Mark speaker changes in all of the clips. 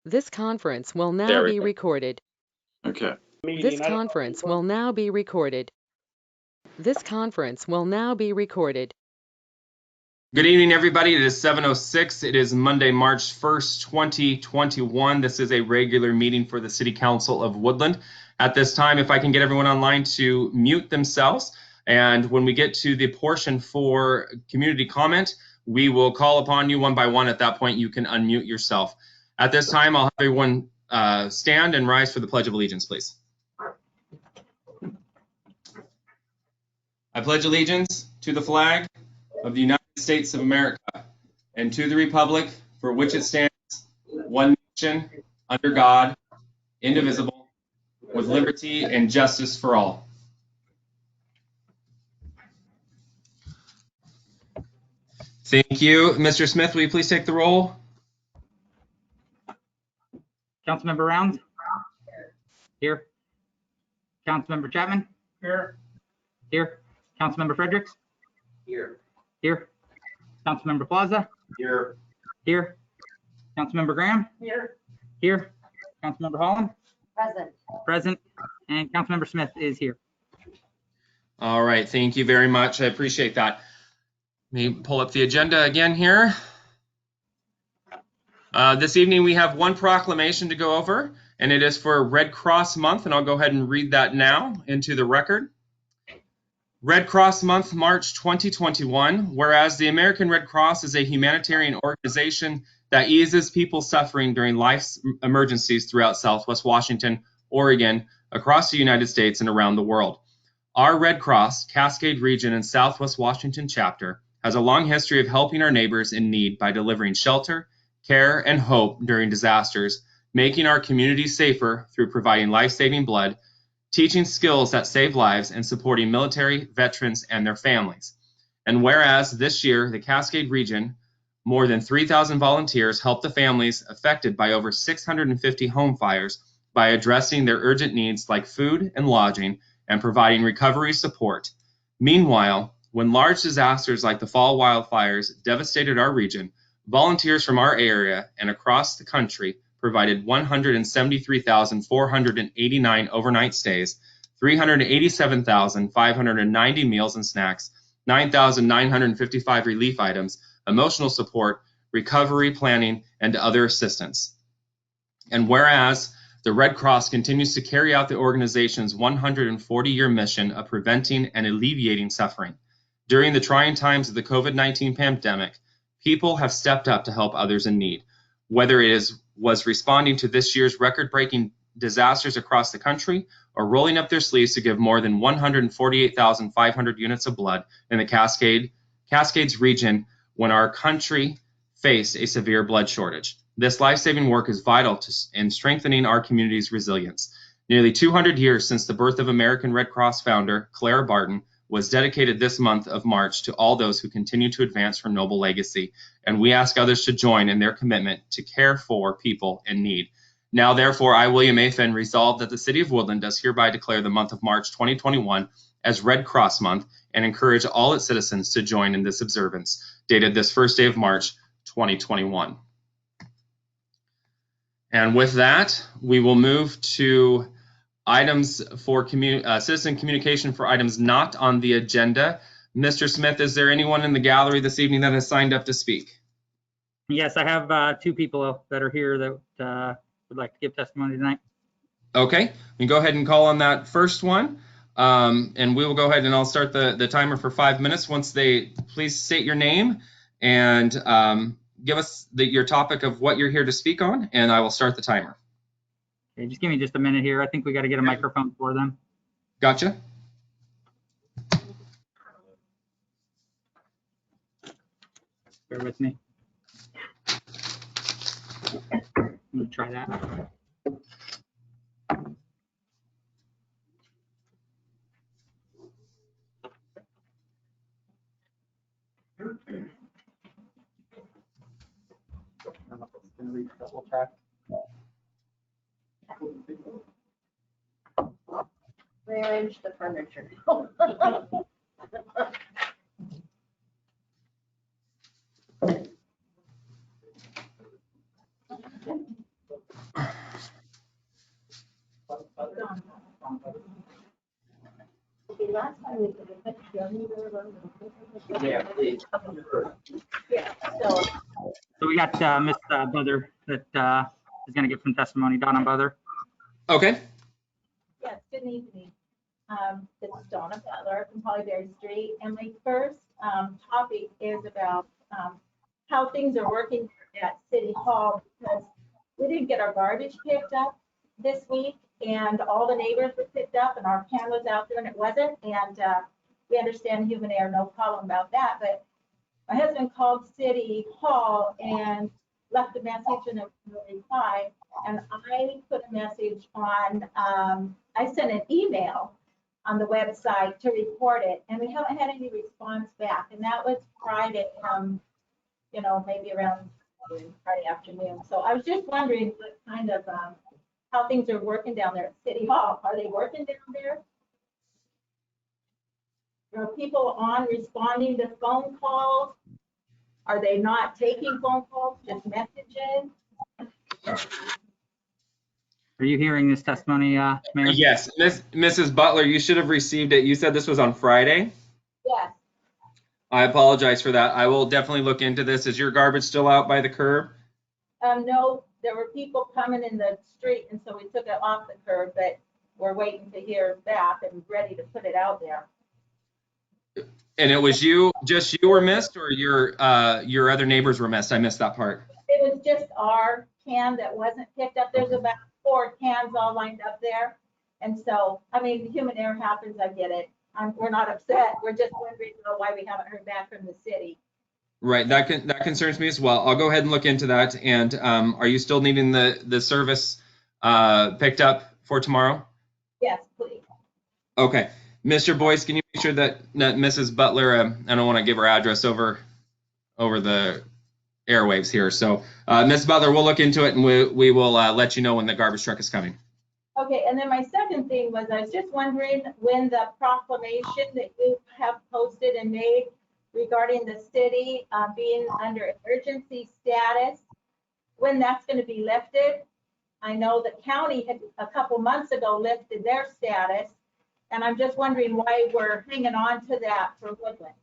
Speaker 1: This conference will now
Speaker 2: There we
Speaker 1: be
Speaker 2: go.
Speaker 1: recorded.
Speaker 2: Okay.
Speaker 1: This conference will now be recorded. This conference will now be recorded.
Speaker 3: Good evening, everybody. It is 7:06. It is Monday, March 1st, 2021. This is a regular meeting for the City Council of Woodland. At this time, if I can get everyone online to mute themselves, and when we get to the portion for community comment, we will call upon you one by one. At that point, you can unmute yourself. At this time, I'll have everyone stand and rise for the Pledge of Allegiance, please. I pledge allegiance to the flag of the United States of America and to the republic for which it stands, one nation, under God, indivisible, with liberty and justice for all. Thank you. Mr. Smith, will you please take the roll?
Speaker 4: Councilmember Rounds? Here. Councilmember Chapman? Here. Here. Councilmember Fredericks?
Speaker 5: Here.
Speaker 4: Here. Councilmember Plaza?
Speaker 5: Here.
Speaker 4: Here. Councilmember Graham?
Speaker 5: Here.
Speaker 4: Here. Councilmember Holland?
Speaker 5: Present.
Speaker 4: Present. And Councilmember Smith is here.
Speaker 3: All right. Thank you very much. I appreciate that. Let me pull up the agenda again here. This evening we have one proclamation to go over, and it is for Red Cross Month, and I'll go ahead and read that now into the record. Red Cross Month, March 2021. Whereas the American Red Cross is a humanitarian organization that eases people suffering during life's emergencies throughout Southwest Washington, Oregon, across the United States, and around the world. Our Red Cross, Cascade Region and Southwest Washington chapter has a long history of helping our neighbors in need by delivering shelter, care, and hope during disasters, making our communities safer through providing life-saving blood, teaching skills that save lives, and supporting military, veterans, and their families. And whereas this year, the Cascade region, more than 3,000 volunteers helped the families affected by over 650 home fires by addressing their urgent needs like food and lodging and providing recovery support. Meanwhile, when large disasters like the fall wildfires devastated our region, volunteers from our area and across the country provided 173,489 overnight stays, 387,590 meals and snacks, 9,955 relief items, emotional support, recovery planning, and other assistance. And whereas the Red Cross continues to carry out the organization's 140-year mission of preventing and alleviating suffering. During the trying times of the COVID-19 pandemic, people have stepped up to help others in need, whether it was responding to this year's record-breaking disasters across the country or rolling up their sleeves to give more than 148,500 units of blood in the Cascades region when our country faced a severe blood shortage. This life-saving work is vital in strengthening our community's resilience. Nearly 200 years since the birth of American Red Cross founder Clara Barton was dedicated this month of March to all those who continue to advance her noble legacy, and we ask others to join in their commitment to care for people in need. Now, therefore, I, William A. Finn, resolve that the City of Woodland does hereby declare the month of March 2021 as Red Cross Month and encourage all its citizens to join in this observance, dated this first day of March 2021. And with that, we will move to items for citizen communication for items not on the agenda. Mr. Smith, is there anyone in the gallery this evening that has signed up to speak?
Speaker 4: Yes, I have two people that are here that would like to give testimony tonight.
Speaker 3: Okay, we can go ahead and call on that first one. And we will go ahead and I'll start the timer for 5 minutes. Once they please state your name and give us your topic of what you're here to speak on, and I will start the timer.
Speaker 4: Okay, just give me just a minute here. I think we got to get a microphone for them.
Speaker 3: Gotcha.
Speaker 4: Bear with me. Let me try that.
Speaker 5: Rearrange the furniture. Yeah, please. Yeah, so,
Speaker 4: So we got Miss Butler that is going to give some testimony. Donna Butler.
Speaker 3: Okay.
Speaker 5: yes, good evening. This is Donna Butler from Hollyberry Street, and my first topic is about how things are working at City Hall, because we didn't get our garbage picked up this week, and all the neighbors were picked up, and our can was out there and it wasn't, and we understand human error, no problem about that, but my husband called City Hall and left a message and a reply, and I put a message on, I sent an email on the website to report it, and we haven't had any response back, and that was Friday, maybe around Friday afternoon. So I was just wondering what kind of, how things are working down there at City Hall. Are they working down there? Are people on responding to phone calls? Are they not taking phone calls, just messaging?
Speaker 4: Are you hearing this testimony, Mayor?
Speaker 3: Yes, Mrs. Butler, you should have received it. You said this was on Friday.
Speaker 5: Yes,
Speaker 3: I apologize for that. I will definitely look into this. Is your garbage still out by the curb?
Speaker 5: no, there were people coming in the street, and so we took it off the curb, but we're waiting to hear back and ready to put it out there.
Speaker 3: And it was just you were missed, or your other neighbors were missed? I missed that part.
Speaker 5: It was just our can that wasn't picked up. There's about 4 cans all lined up there. And so, I mean, human error happens, I get it. We're not upset. We're just wondering why we haven't heard back from the city.
Speaker 3: Right, that concerns me as well. I'll go ahead and look into that. And are you still needing the service picked up for tomorrow?
Speaker 5: Yes, please.
Speaker 3: Okay, Mr. Boyce, can you make sure that Mrs. Butler, I don't want to give her address over the airwaves here. So, Ms. Butler, we'll look into it, and we will let you know when the garbage truck is coming.
Speaker 5: Okay, and then my second thing was, I was just wondering when the proclamation that you have posted and made regarding the city being under emergency status, when that's going to be lifted. I know the county had a couple months ago lifted their status, and I'm just wondering why we're hanging on to that for Woodland.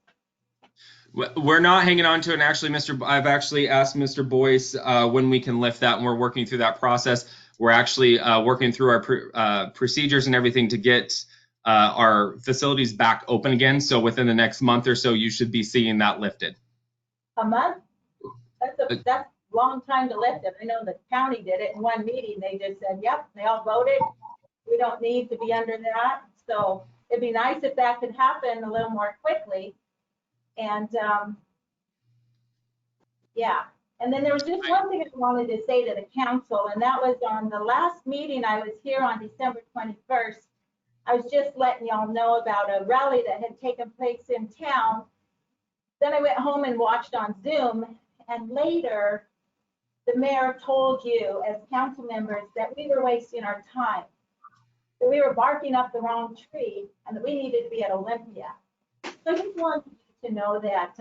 Speaker 3: We're not hanging on to it. And actually, I've actually asked Mr. Boyce when we can lift that, and we're working through that process. We're actually working through our procedures and everything to get our facilities back open again. So within the next month or so, you should be seeing that lifted.
Speaker 5: A month? That's a long time to lift it. I know the county did it in one meeting. They just said, yep, they all voted. We don't need to be under that. So it'd be nice if that could happen a little more quickly. And yeah, and then there was just one thing I wanted to say to the council, and that was on the last meeting I was here on December 21st. I was just letting y'all know about a rally that had taken place in town. Then I went home and watched on Zoom, and later the mayor told you as council members that we were wasting our time, that we were barking up the wrong tree, and that we needed to be at Olympia. So I just wanted you to know that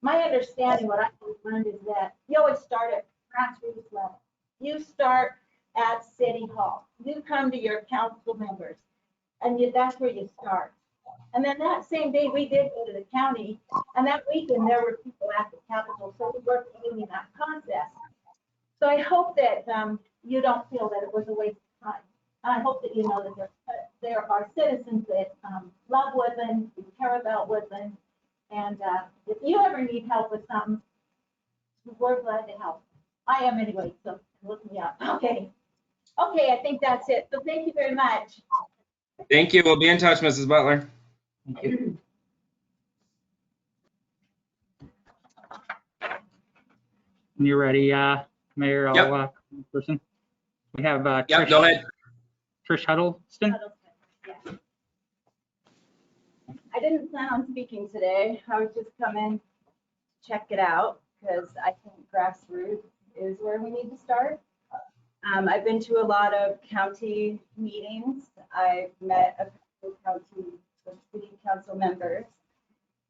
Speaker 5: my understanding, what I've learned, is that you always start at grassroots level. You start at City Hall. You come to your council members, and that's where you start. And then that same day, we did go to the county, and that weekend there were people at the Capitol, so we worked in that process. So I hope that you don't feel that it was a waste of time. I hope that you know that there are citizens that love Woodland, who care about Woodland, and if you ever need help with something, we're glad to help. I am anyway, so look me up. Okay, I think that's it. So thank you very much.
Speaker 3: Thank you. We'll be in touch, Mrs. Butler.
Speaker 4: Thank you. When you're ready, Mayor, I'll
Speaker 3: Yep.
Speaker 4: person. We have
Speaker 3: Yep, go ahead.
Speaker 4: Trish Huddleston.
Speaker 2: Yeah. I didn't plan on speaking today. I was just coming to check it out because I think grassroots is where we need to start. I've been to a lot of county meetings. I've met a couple of city council members,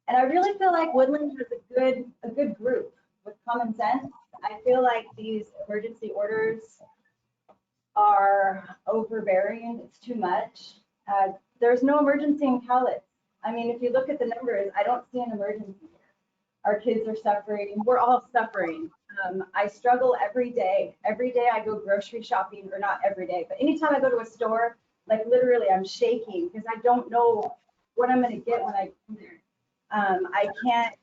Speaker 2: and I really feel like Woodland has a good group with common sense. I feel like these emergency orders are overbearing. It's too much. There's no emergency in Cowlitz. I mean, if you look at the numbers, I don't see an emergency here. Our kids are suffering. We're all suffering. I struggle every day. Every day I go grocery shopping, or not every day, but anytime I go to a store, like literally I'm shaking because I don't know what I'm going to get when I go there. I can't.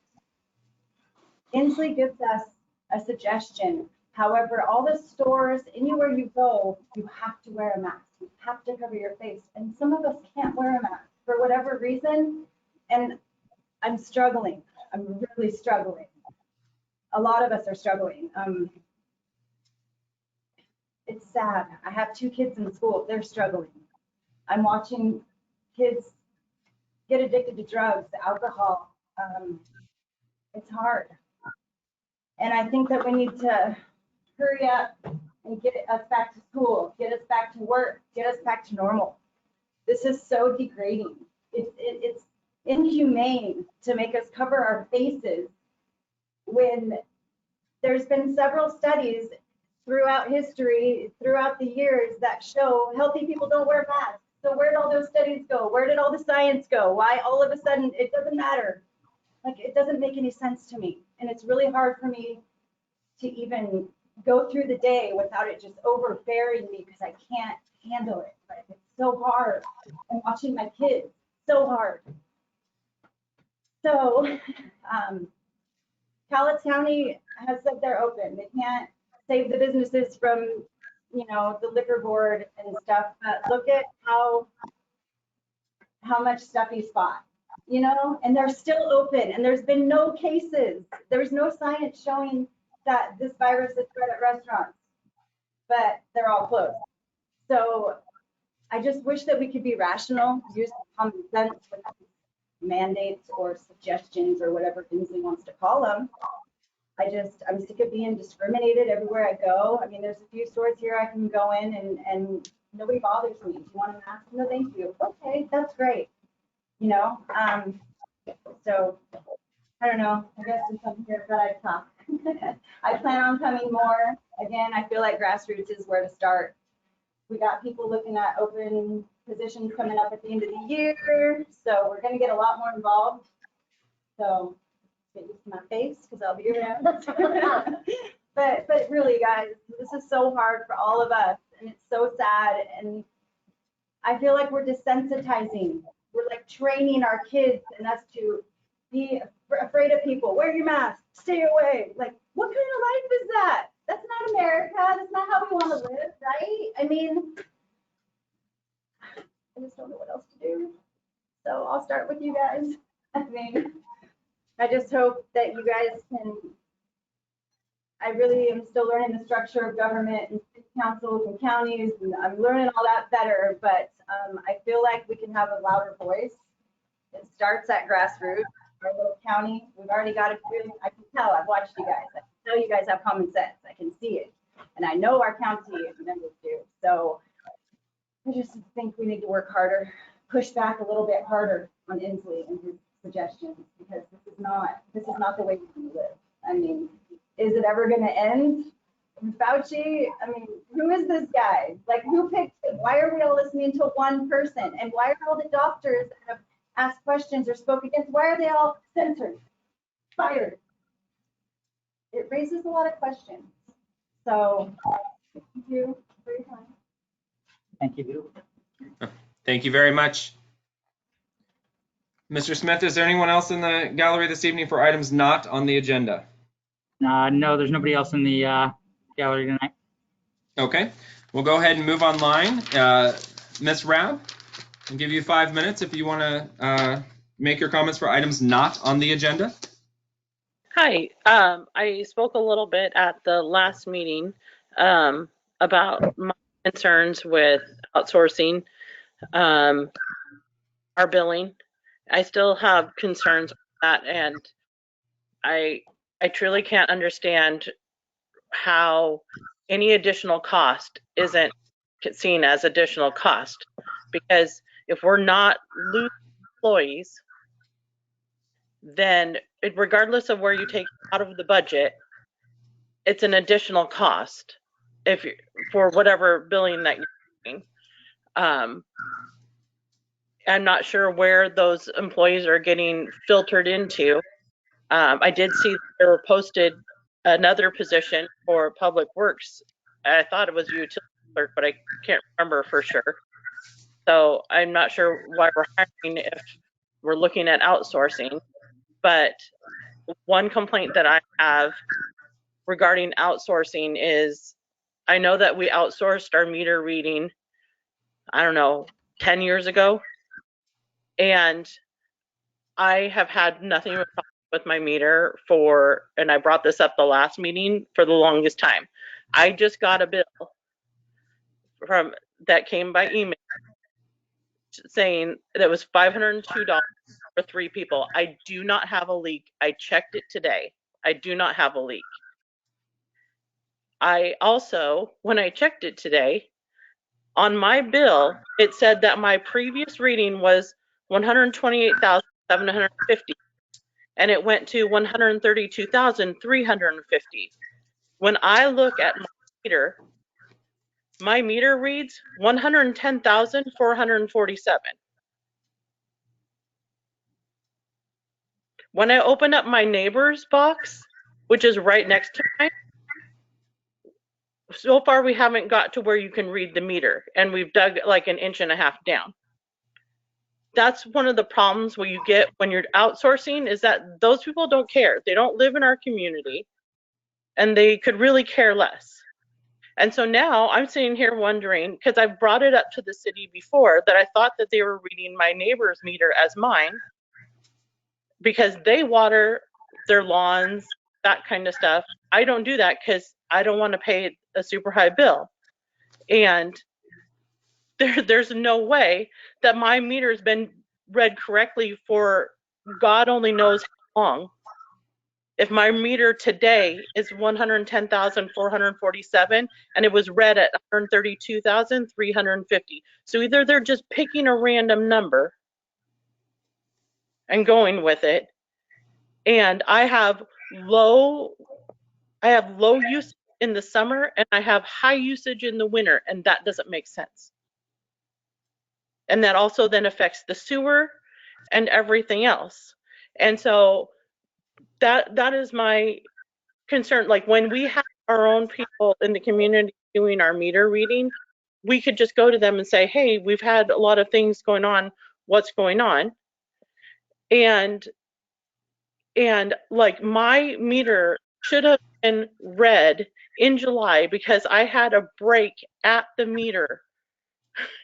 Speaker 2: Inslee gives us a suggestion. However, all the stores, anywhere you go, you have to wear a mask. You have to cover your face. And some of us can't wear a mask for whatever reason. And I'm struggling. I'm really struggling. A lot of us are struggling. It's sad. I have 2 kids in school. They're struggling. I'm watching kids get addicted to drugs, alcohol. It's hard. And I think that we need to hurry up and get us back to school, get us back to work, get us back to normal. This is so degrading. It's inhumane to make us cover our faces when there's been several studies throughout history, throughout the years, that show healthy people don't wear masks. So where did all those studies go? Where did all the science go? Why all of a sudden it doesn't matter? Like, it doesn't make any sense to me. And it's really hard for me to even go through the day without it just overbearing me because I can't handle it. Like, it's so hard. I'm watching my kids, so hard. So Cowlitz County has said they're open. They can't save the businesses from, you know, the liquor board and stuff, but look at how much stuff he's bought, you know, and they're still open, and there's been no cases. There's no science showing that this virus is spread at restaurants, but they're all closed. So I just wish that we could be rational, use common sense with mandates or suggestions or whatever Inslee wants to call them. I'm sick of being discriminated everywhere I go. I mean, there's a few stores here I can go in and nobody bothers me. Do you want a mask? No, thank you. Okay, that's great. You know, so I don't know. I guess since I'm here, but I talk. I plan on coming more. Again, I feel like grassroots is where to start. We got people looking at open positions coming up at the end of the year, so we're going to get a lot more involved. So get used to my face because I'll be around. but really, guys, this is so hard for all of us, and it's so sad. And I feel like we're desensitizing. We're like training our kids and us to be afraid of people. Wear your mask. Stay away. Like, what kind of life is that? That's not America. That's not how we want to live, right? I mean, I just don't know what else to do. So I'll start with you guys. I mean, I just hope that you guys can. I really am still learning the structure of government and city councils and counties, and I'm learning all that better, but I feel like we can have a louder voice. It starts at grassroots. Our little county, we've already got it. I can tell, I've watched you guys. I can tell you guys have common sense. I can see it. And I know our county members do. So I just think we need to work harder, push back a little bit harder on Inslee and his suggestions, because this is not the way we want to live. I mean, is it ever going to end? Fauci, I mean, who is this guy? Like, who picked him? Why are we all listening to one person? And why are all the doctors that have asked questions or spoke against, why are they all censored, fired? It raises a lot of questions. So thank you for your time.
Speaker 4: Thank you.
Speaker 3: Thank you very much. Mr. Smith, is there anyone else in the gallery this evening for items not on the agenda?
Speaker 4: No, there's nobody else in the gallery tonight.
Speaker 3: Okay, we'll go ahead and move online. Ms. Rabb, I'll give you 5 minutes if you want to make your comments for items not on the agenda.
Speaker 6: Hi, I spoke a little bit at the last meeting about my concerns with outsourcing our billing. I still have concerns with that, and I truly can't understand how any additional cost isn't seen as additional cost, because if we're not losing employees, then regardless of where you take out of the budget, it's an additional cost if you for whatever billing that you're doing. I'm not sure where those employees are getting filtered into. I did see there were posted another position for Public Works. I thought it was utility clerk, but I can't remember for sure. So I'm not sure why we're hiring if we're looking at outsourcing. But one complaint that I have regarding outsourcing is I know that we outsourced our meter reading, I don't know, 10 years ago. And I have had nothing but problems with my meter and I brought this up the last meeting, for the longest time. I just got a bill that came by email saying that was $502 for 3 people. I do not have a leak. I checked it today. I do not have a leak. I also, when I checked it today, on my bill, it said that my previous reading was 128,750, and it went to 132,350. When I look at my meter reads 110,447. When I open up my neighbor's box, which is right next to mine, so far we haven't got to where you can read the meter, and we've dug like 1.5 inches down. That's one of the problems where you get when you're outsourcing, is that those people don't care. They don't live in our community, and they could really care less. And so now I'm sitting here wondering, because I've brought it up to the city before, that I thought that they were reading my neighbor's meter as mine because they water their lawns, that kind of stuff. I don't do that because I don't want to pay a super high bill. And there's no way that my meter's been read correctly for God only knows how long. If my meter today is 110,447 and it was read at 132,350. So either they're just picking a random number and going with it, and I have low usage in the summer and I have high usage in the winter, and that doesn't make sense. And that also then affects the sewer and everything else. And so that is my concern. Like when we have our own people in the community doing our meter reading, we could just go to them and say, hey, we've had a lot of things going on. What's going on? And like my meter should have been read in July because I had a break at the meter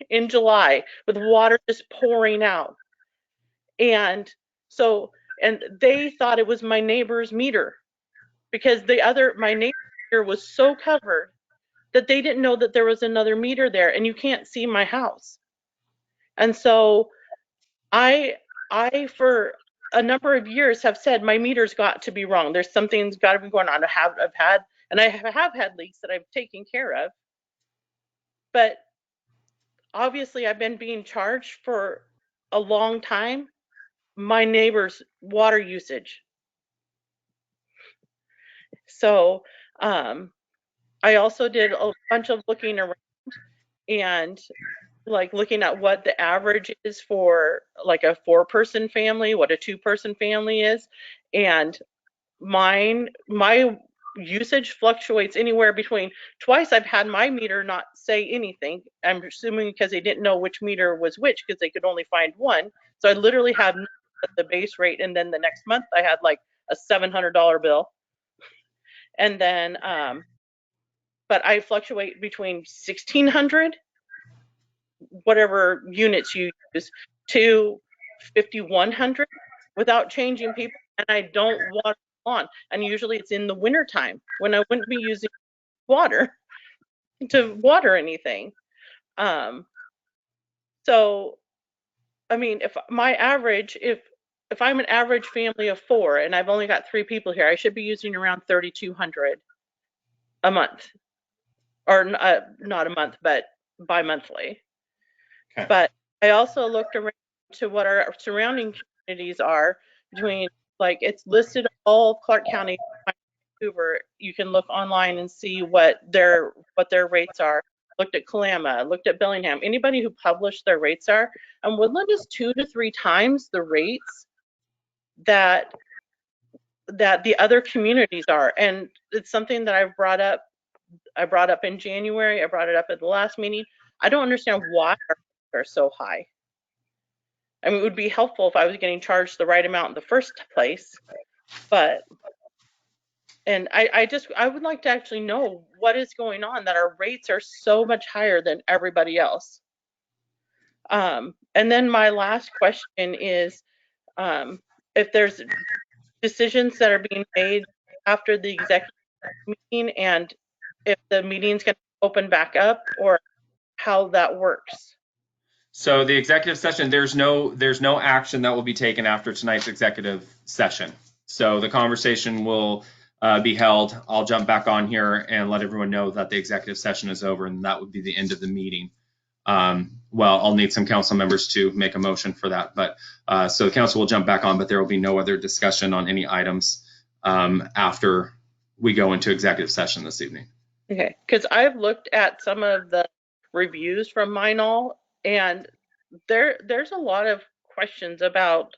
Speaker 6: in July with water just pouring out. And so, and they thought it was my neighbor's meter because my neighbor's meter was so covered that they didn't know that there was another meter there, and you can't see my house. And so I for a number of years have said my meter's got to be wrong. There's something's got to be going on. I have had leaks that I've taken care of, but obviously I've been being charged for a long time my neighbor's water usage. So I also did a bunch of looking around and like looking at what the average is for like a 4-person family, what a 2-person family is. And my usage fluctuates anywhere between twice. I've had my meter not say anything. I'm assuming because they didn't know which meter was which because they could only find one. So I literally had the base rate, and then the next month I had like a $700 bill. And then, but I fluctuate between 1,600, whatever units you use, to 5,100 without changing people. And I don't water on. And usually it's in the winter time when I wouldn't be using water to water anything. So, I mean, if I'm an average family of 4 and I've only got 3 people here, I should be using around 3,200 a month, or not a month, but bi-monthly. Okay. But I also looked around to what our surrounding communities are between, like it's listed all of Clark County, Vancouver. You can look online and see what their rates are. looked at Kalama, looked at Bellingham, anybody who published their rates are, and Woodland is 2 to 3 times the rates that the other communities are. And it's something that I've brought up. I brought up in January. I brought it up at the last meeting. I don't understand why our rates are so high. I mean, it would be helpful if I was getting charged the right amount in the first place, but, and I would like to actually know what is going on, that our rates are so much higher than everybody else. And then my last question is, if there's decisions that are being made after the executive meeting, and if the meeting's going to open back up, or how that works.
Speaker 3: So the executive session, there's no action that will be taken after tonight's executive session. So the conversation will be held. I'll jump back on here and let everyone know that the executive session is over, and that would be the end of the meeting. Well, I'll need some council members to make a motion for that, but so the council will jump back on, but there will be no other discussion on any items after we go into executive session this evening.
Speaker 6: Okay, because I've looked at some of the reviews from Minol, and there's a lot of questions about,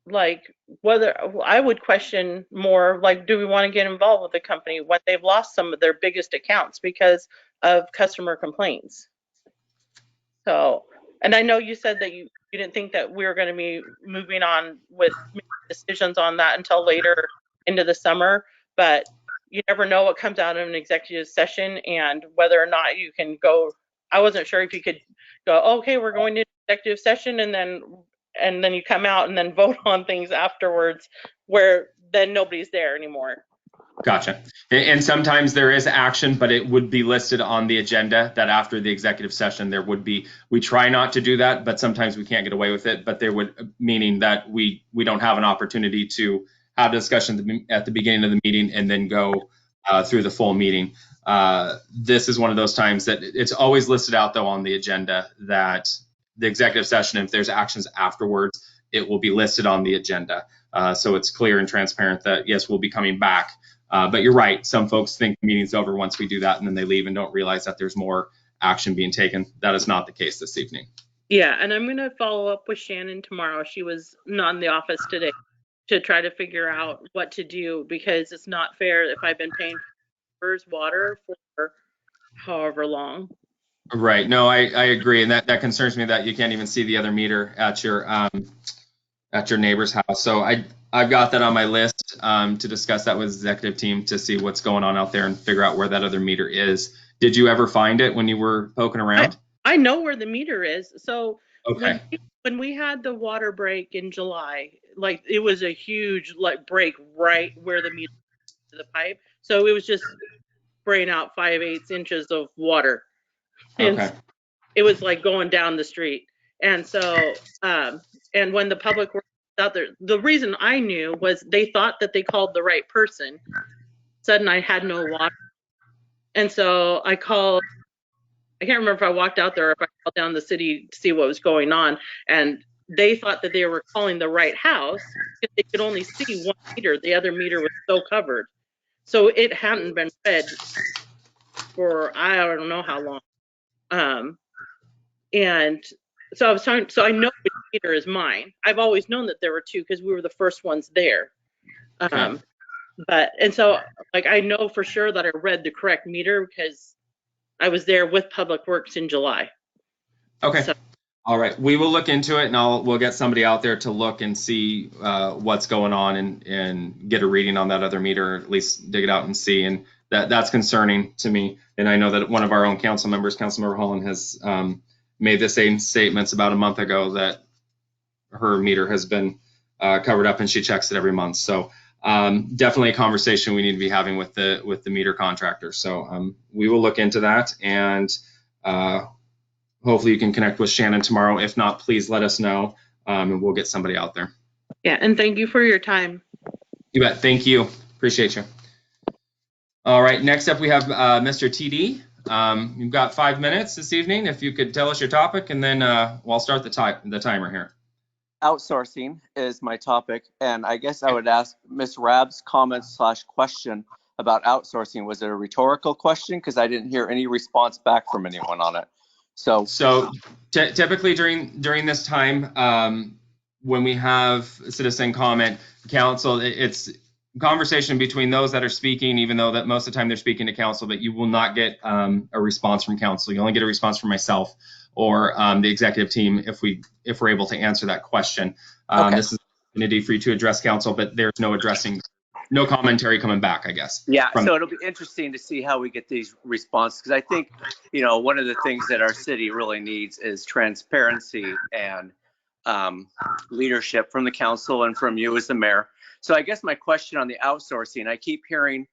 Speaker 6: like, whether I would question more, like, do we want to get involved with the company when they've lost some of their biggest accounts because of customer complaints? So, and I know you said that you didn't think that we were going to be moving on with decisions on that until later into the summer, but you never know what comes out of an executive session and whether or not you can go. I wasn't sure if you could go, okay, we're going to executive session, and then you come out and then vote on things afterwards, where then nobody's there anymore.
Speaker 3: Gotcha. And sometimes there is action, but it would be listed on the agenda that after the executive session there would be. We try not to do that, but sometimes we can't get away with it. But there would, meaning that we don't have an opportunity to have a discussion at the beginning of the meeting and then go through the full meeting. This is one of those times that it's always listed out though on the agenda that the executive session, if there's actions afterwards, it will be listed on the agenda. So it's clear and transparent that yes, we'll be coming back. But you're right. Some folks think the meeting's over once we do that, and then they leave and don't realize that there's more action being taken. That is not the case this evening.
Speaker 6: Yeah, and I'm going to follow up with Shannon tomorrow. She was not in the office today, to try to figure out what to do, because it's not fair if I've been paying for water for however long.
Speaker 3: Right. No, I agree. And that concerns me that you can't even see the other meter at your neighbor's house. So I've got that on my list to discuss that with the executive team to see what's going on out there and figure out where that other meter is. Did you ever find it when you were poking around?
Speaker 6: I know where the meter is. So
Speaker 3: okay.
Speaker 6: when we had the water break in July, like, it was a huge break right where the meter to the pipe. So it was just spraying out 5/8 inches of water. And
Speaker 3: okay.
Speaker 6: it was like going down the street. And so, and when the public works out there, the reason I knew was they thought that they called the right person. Sudden, I had no water. And so I called, I can't remember if I walked out there or if I called down the city to see what was going on. And they thought that they were calling the right house because they could only see one meter. The other meter was so covered. So it hadn't been fed for, I don't know how long. And so I was talking, so I know which meter is mine. I've always known that there were two because we were the first ones there.
Speaker 3: Okay.
Speaker 6: And so, like, I know for sure that I read the correct meter because I was there with Public Works in July.
Speaker 3: Okay.
Speaker 6: So,
Speaker 3: all right. We will look into it, and we'll get somebody out there to look and see what's going on and get a reading on that other meter, or at least dig it out and see. And that's concerning to me. And I know that one of our own council members, Councilmember Holland, has made the same statements about a month ago that her meter has been covered up and she checks it every month. So definitely a conversation we need to be having with the meter contractor. So we will look into that, and hopefully you can connect with Shannon tomorrow. If not, please let us know, and we'll get somebody out there.
Speaker 6: yeah, and thank you for your time.
Speaker 3: You bet. Thank you. Appreciate you. All right. Next up, we have Mr. TD. You've got 5 minutes this evening. If you could tell us your topic, and then we'll start the timer here.
Speaker 7: Outsourcing is my topic, and I guess I would ask Ms. Rabb's comment / question about outsourcing. Was it a rhetorical question? Because I didn't hear any response back from anyone on it. So
Speaker 3: Typically during this time, when we have citizen comment, council, it's conversation between those that are speaking, even though that most of the time they're speaking to council, but you will not get a response from council. You only get a response from myself or the executive team if we're able to answer that question.
Speaker 7: Okay.
Speaker 3: This is an opportunity for you to address council, but there's no commentary coming back, I guess.
Speaker 7: Yeah, so it'll be interesting to see how we get these responses, because I think, one of the things that our city really needs is transparency and leadership from the council and from you as the mayor. So I guess my question on the outsourcing, I keep hearing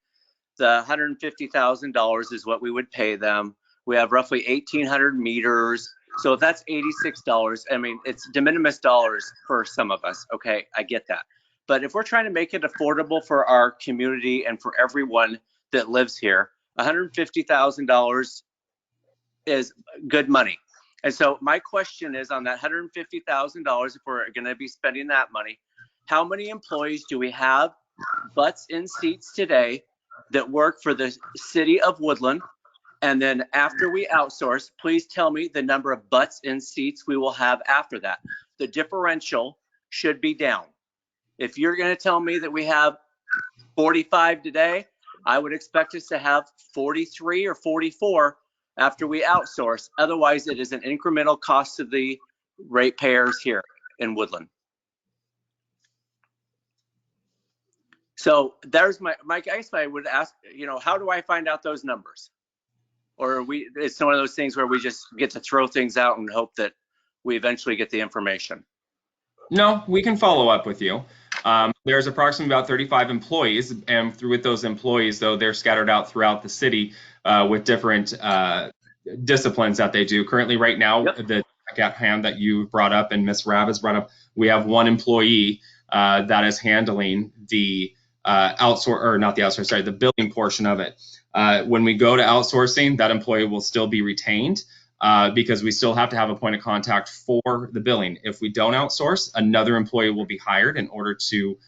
Speaker 7: the $150,000 is what we would pay them. We have roughly 1,800 meters. So if that's $86, I mean, it's de minimis dollars for some of us. Okay, I get that. But if we're trying to make it affordable for our community and for everyone that lives here, $150,000 is good money. And so my question is, on that $150,000, if we're going to be spending that money, how many employees do we have butts in seats today that work for the city of Woodland? And then after we outsource, please tell me the number of butts in seats we will have after that. The differential should be down. If you're going to tell me that we have 45 today, I would expect us to have 43 or 44 after we outsource. Otherwise, it is an incremental cost to the ratepayers here in Woodland. So there's my guess. I would ask, how do I find out those numbers? Or it's one of those things where we just get to throw things out and hope that we eventually get the information.
Speaker 3: No, we can follow up with you. There's approximately about 35 employees, and with those employees, though, they're scattered out throughout the city with different disciplines that they do. Currently, right now, the at hand that you brought up and Ms. Rabb has brought up, we have one employee that is handling the the billing portion of it. When we go to outsourcing, that employee will still be retained. Because we still have to have a point of contact for the billing. If we don't outsource, another employee will be hired in order to,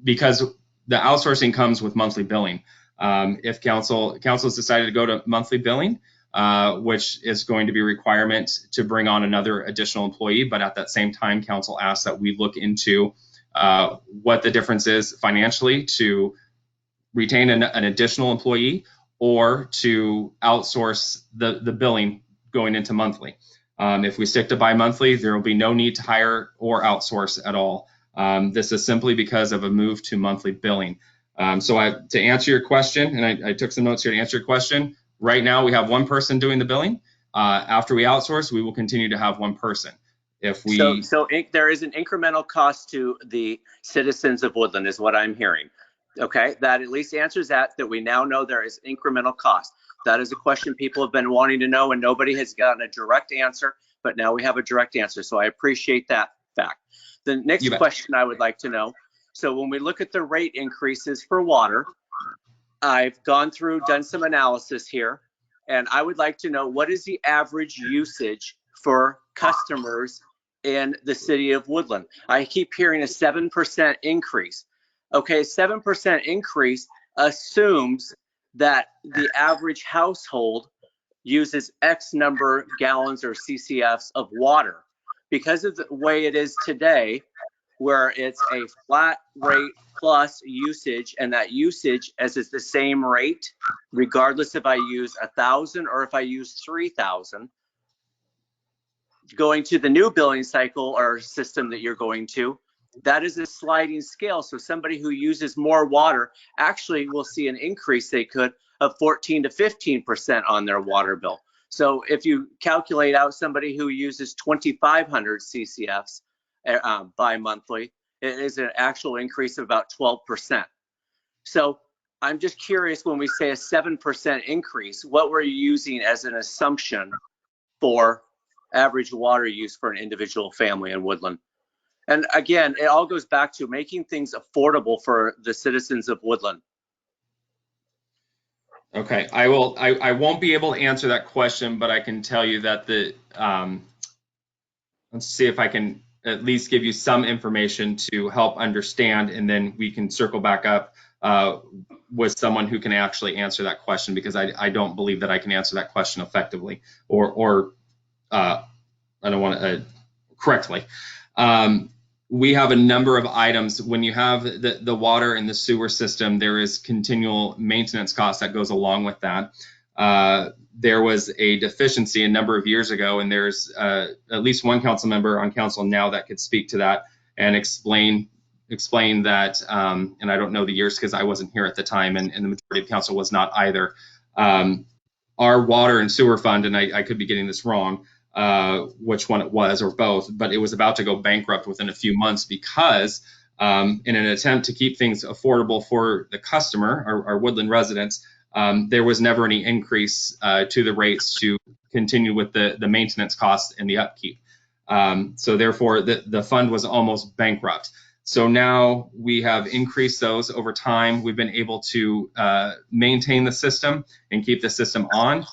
Speaker 3: because the outsourcing comes with monthly billing. If council's decided to go to monthly billing, which is going to be a requirement to bring on another additional employee, but at that same time, council asks that we look into what the difference is financially to retain an additional employee or to outsource the billing going into monthly. If we stick to bi-monthly, there will be no need to hire or outsource at all. This is simply because of a move to monthly billing. To answer your question, and I took some notes here to answer your question, right now we have one person doing the billing. After we outsource, we will continue to have one person. So
Speaker 7: there is an incremental cost to the citizens of Woodland is what I'm hearing. Okay, that at least answers that we now know there is incremental cost. That is a question people have been wanting to know, and nobody has gotten a direct answer, but now we have a direct answer. So I appreciate that fact. The next question I would like to know, so when we look at the rate increases for water, I've gone through, done some analysis here, and I would like to know what is the average usage for customers in the city of Woodland. I keep hearing a 7% increase. Okay, 7% increase assumes that the average household uses X number gallons or CCFs of water. Because of the way it is today, where it's a flat rate plus usage, and that usage as is the same rate, regardless if I use 1,000 or if I use 3,000, going to the new billing cycle or system that you're going to, that is a sliding scale. So somebody who uses more water actually will see an increase of 14 to 15% on their water bill. So if you calculate out somebody who uses 2,500 CCFs bi-monthly, it is an actual increase of about 12%. So I'm just curious, when we say a 7% increase, what were you using as an assumption for average water use for an individual family in Woodland? And again, it all goes back to making things affordable for the citizens of Woodland.
Speaker 3: Okay, I won't be able to answer that question, but I can tell you that let's see if I can at least give you some information to help understand, and then we can circle back up with someone who can actually answer that question, because I don't believe that I can answer that question effectively or I don't want to correctly. We have a number of items. When you have the water and the sewer system, there is continual maintenance cost that goes along with that. There was a deficiency a number of years ago, and there's at least one council member on council now that could speak to that and explain that. And I don't know the years because I wasn't here at the time, and the majority of council was not either. Our water and sewer fund, and I could be getting this wrong, which one it was or both, but it was about to go bankrupt within a few months because in an attempt to keep things affordable for the customer, our Woodland residents, there was never any increase to the rates to continue with the maintenance costs and the upkeep. So therefore, the fund was almost bankrupt. So now we have increased those over time. We've been able to maintain the system and keep the system on,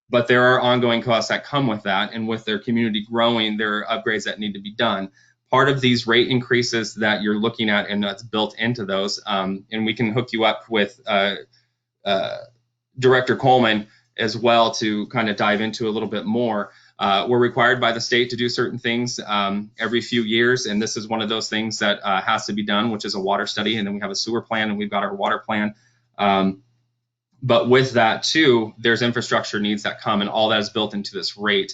Speaker 3: but there are ongoing costs that come with that. And with their community growing, there are upgrades that need to be done. Part of these rate increases that you're looking at, and that's built into those, and we can hook you up with Director Coleman as well to kind of dive into a little bit more. We're required by the state to do certain things every few years, and this is one of those things that has to be done, which is a water study, and then we have a sewer plan, and we've got our water plan. But with that too, there's infrastructure needs that come, and all that is built into this rate.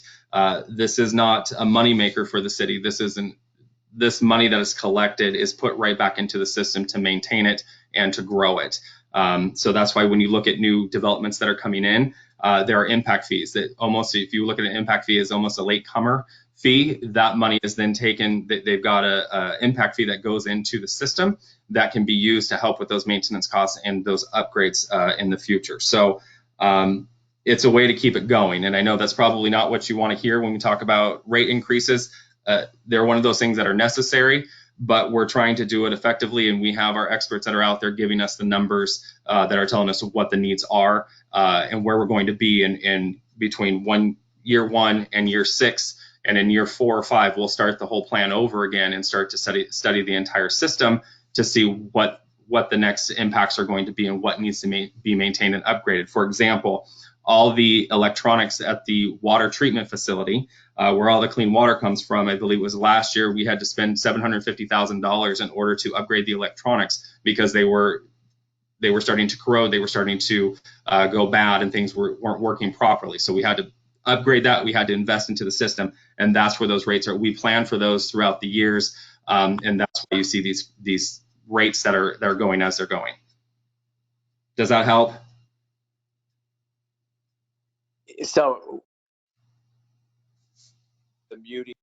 Speaker 3: This is not a moneymaker for the city. This money that is collected is put right back into the system to maintain it and to grow it. So that's why when you look at new developments that are coming in, there are impact fees that almost, if you look at an impact fee as almost a late comer fee, that money is then taken, they've got a impact fee that goes into the system that can be used to help with those maintenance costs and those upgrades in the future. So it's a way to keep it going. And I know that's probably not what you want to hear when we talk about rate increases. They're one of those things that are necessary, but we're trying to do it effectively, and we have our experts that are out there giving us the numbers that are telling us what the needs are and where we're going to be in between year one and year 6, and in year 4 or 5 we'll start the whole plan over again and start to study the entire system to see what the next impacts are going to be and what needs to be maintained and upgraded. For example, all the electronics at the water treatment facility, where all the clean water comes from, I believe it was last year, we had to spend $750,000 in order to upgrade the electronics because they were starting to corrode, they were starting to go bad, and things weren't working properly. So we had to upgrade that, we had to invest into the system, and that's where those rates are. We plan for those throughout the years, and that's why you see these rates that are going as they're going. Does that help?
Speaker 7: So the muting.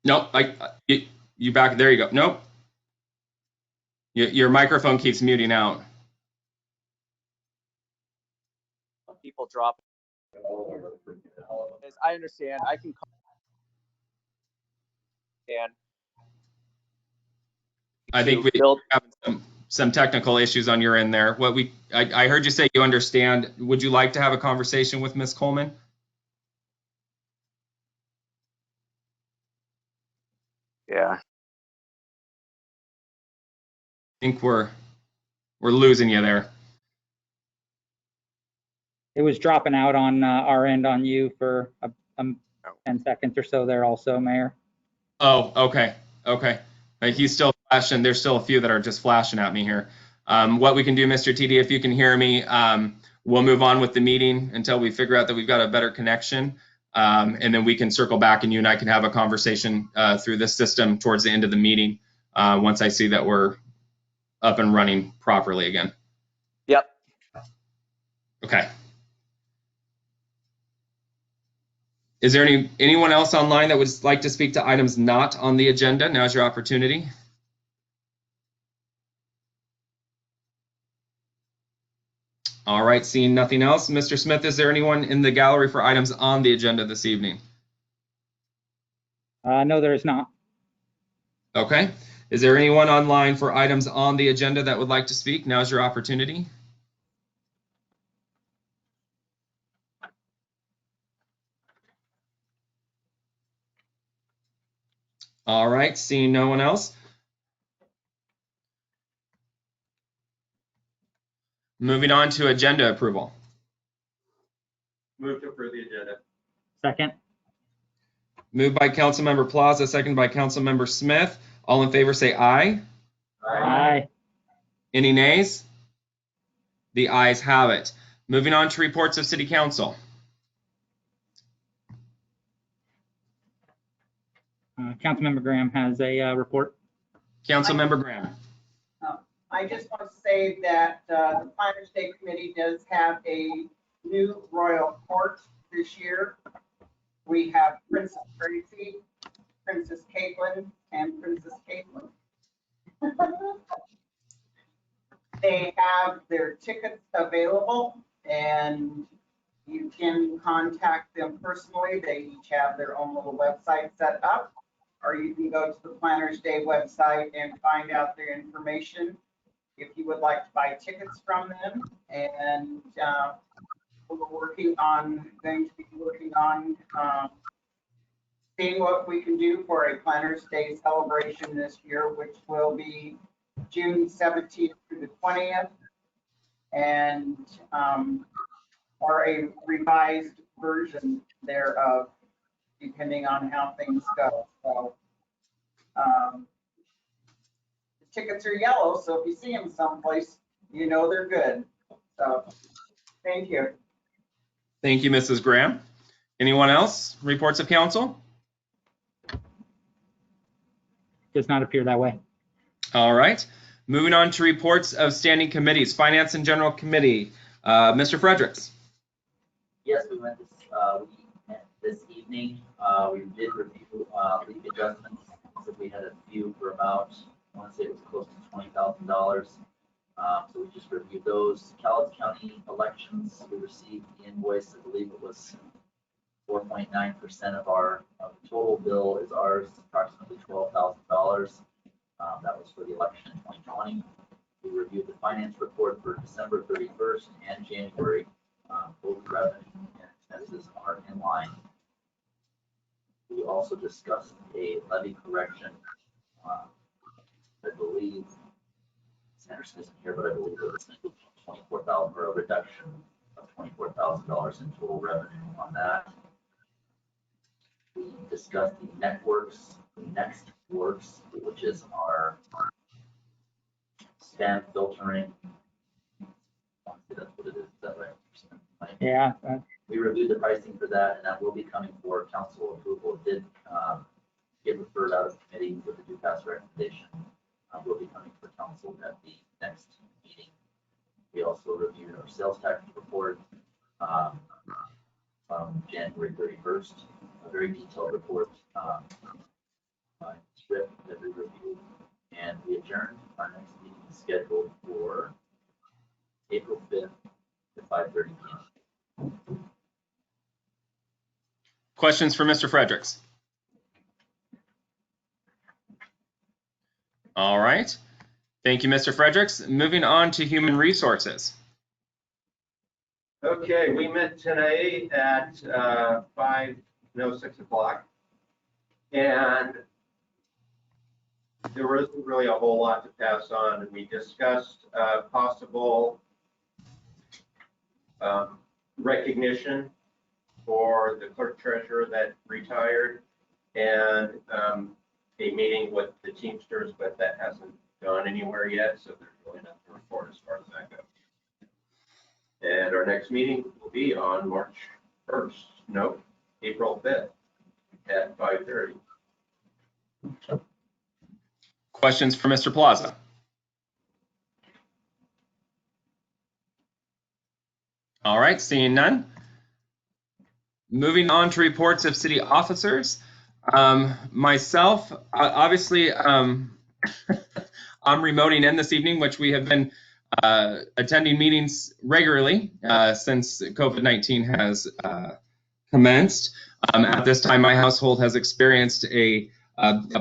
Speaker 3: Nope. You back. There you go. Nope. Your microphone keeps muting out.
Speaker 7: People drop. I understand. I can call. And
Speaker 3: I think we have some technical issues on your end there. I heard you say you understand. Would you like to have a conversation with Ms. Coleman?
Speaker 7: Yeah.
Speaker 3: I think we're losing you there.
Speaker 4: It was dropping out on our end on you for 10 seconds or so there also, Mayor.
Speaker 3: Oh, okay. He's still flashing. There's still a few that are just flashing at me here. What we can do, Mr. TD, if you can hear me, we'll move on with the meeting until we figure out that we've got a better connection. And then we can circle back and you and I can have a conversation through this system towards the end of the meeting once I see that we're up and running properly again.
Speaker 7: Yep.
Speaker 3: Okay. Is there anyone else online that would like to speak to items not on the agenda? Now's your opportunity. All right, seeing nothing else. Mr. Smith, is there anyone in the gallery for items on the agenda this evening?
Speaker 4: No, there is not.
Speaker 3: Okay. Is there anyone online for items on the agenda that would like to speak? Now's your opportunity. All right, seeing no one else. Moving on to agenda approval.
Speaker 8: Move to approve the agenda.
Speaker 4: Second.
Speaker 3: Moved by Councilmember Plaza, second by Councilmember Smith. All in favor say aye.
Speaker 4: Aye.
Speaker 3: Any nays? The ayes have it. Moving on to reports of City Council.
Speaker 4: Councilmember Graham has a report.
Speaker 3: Councilmember Graham.
Speaker 9: I just want to say that the Planners Day Committee does have a new royal court this year. We have Princess Tracy, Princess Caitlin, and Princess Caitlin. They have their tickets available and you can contact them personally. They each have their own little website set up, or you can go to the Planners Day website and find out their information if you would like to buy tickets from them. And we're going to be working on seeing what we can do for a Planners Day celebration this year, which will be June 17th through the 20th, and or a revised version thereof, depending on how things go. So the tickets are yellow, so if you see them someplace, you know they're good. So thank you.
Speaker 3: Thank you, Mrs. Graham. Anyone else? Reports of council?
Speaker 4: Does not appear that way.
Speaker 3: All right. Moving on to reports of standing committees. Finance and General Committee. Mr. Fredericks.
Speaker 10: Yes, we met this evening. We did review leak adjustments. So we had a few for about, I want to say it was close to $20,000. So we just reviewed those. Cowlitz County elections, we received the invoice. I believe it was 4.9% of our total bill is ours, approximately $12,000. That was for the election in 2020. We reviewed the finance report for December 31st and January. Both revenue and expenses are in line. We also discussed a levy correction. I believe Sanderson isn't here, but I believe it was $24,000 or a reduction of $24,000 in total revenue on that. We discussed the NextWorks, which is our spam filtering. That's what it is. Is that right?
Speaker 4: Yeah.
Speaker 10: We reviewed the pricing for that, and that will be coming for council approval. It did get referred out of committee with the due pass recommendation. Will be coming for council at the next meeting. We also reviewed our sales tax report from January 31st, a very detailed report. Script that we reviewed, and we adjourned. Our next meeting is scheduled for April 5th at 5:30 p.m.
Speaker 3: Questions for Mr. Fredericks? All right. Thank you, Mr. Fredericks. Moving on to human resources.
Speaker 8: Okay, we met today at 6 o'clock, and there wasn't really a whole lot to pass on. We discussed possible recognition for the clerk treasurer that retired, and a meeting with the Teamsters, but that hasn't gone anywhere yet, so there's really nothing to report as far as that goes. And our next meeting will be on March 1st, no, April 5th at 5:30.
Speaker 3: Questions for Mr. Plaza? All right, seeing none. Moving on to reports of city officers. Myself, obviously, I'm remoting in this evening, which we have been attending meetings regularly since COVID-19 has commenced. At this time, my household has experienced a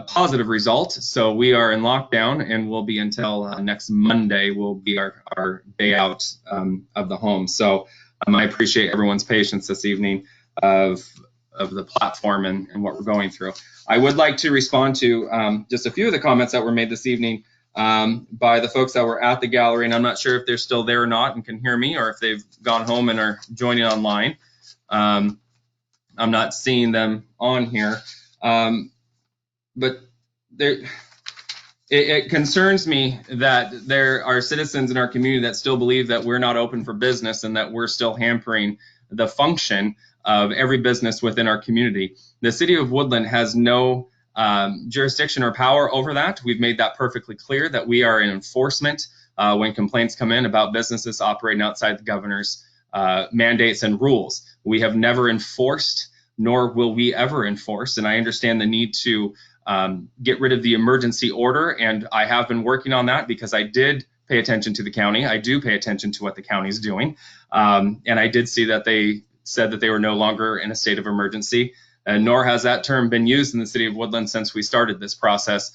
Speaker 3: positive result, so we are in lockdown, and will be until next Monday will be our day out of the home. So I appreciate everyone's patience this evening of the platform and what we're going through. I would like to respond to just a few of the comments that were made this evening by the folks that were at the gallery, and I'm not sure if they're still there or not and can hear me, or if they've gone home and are joining online. I'm not seeing them on here, but it concerns me that there are citizens in our community that still believe that we're not open for business and that we're still hampering the function of every business within our community. The city of Woodland has no jurisdiction or power over that. We've made that perfectly clear, that we are in enforcement when complaints come in about businesses operating outside the governor's mandates and rules. We have never enforced, nor will we ever enforce, and I understand the need to get rid of the emergency order, and I have been working on that because I did pay attention to the county. I do pay attention to what the county is doing, and I did see that they said that they were no longer in a state of emergency, nor has that term been used in the city of Woodland since we started this process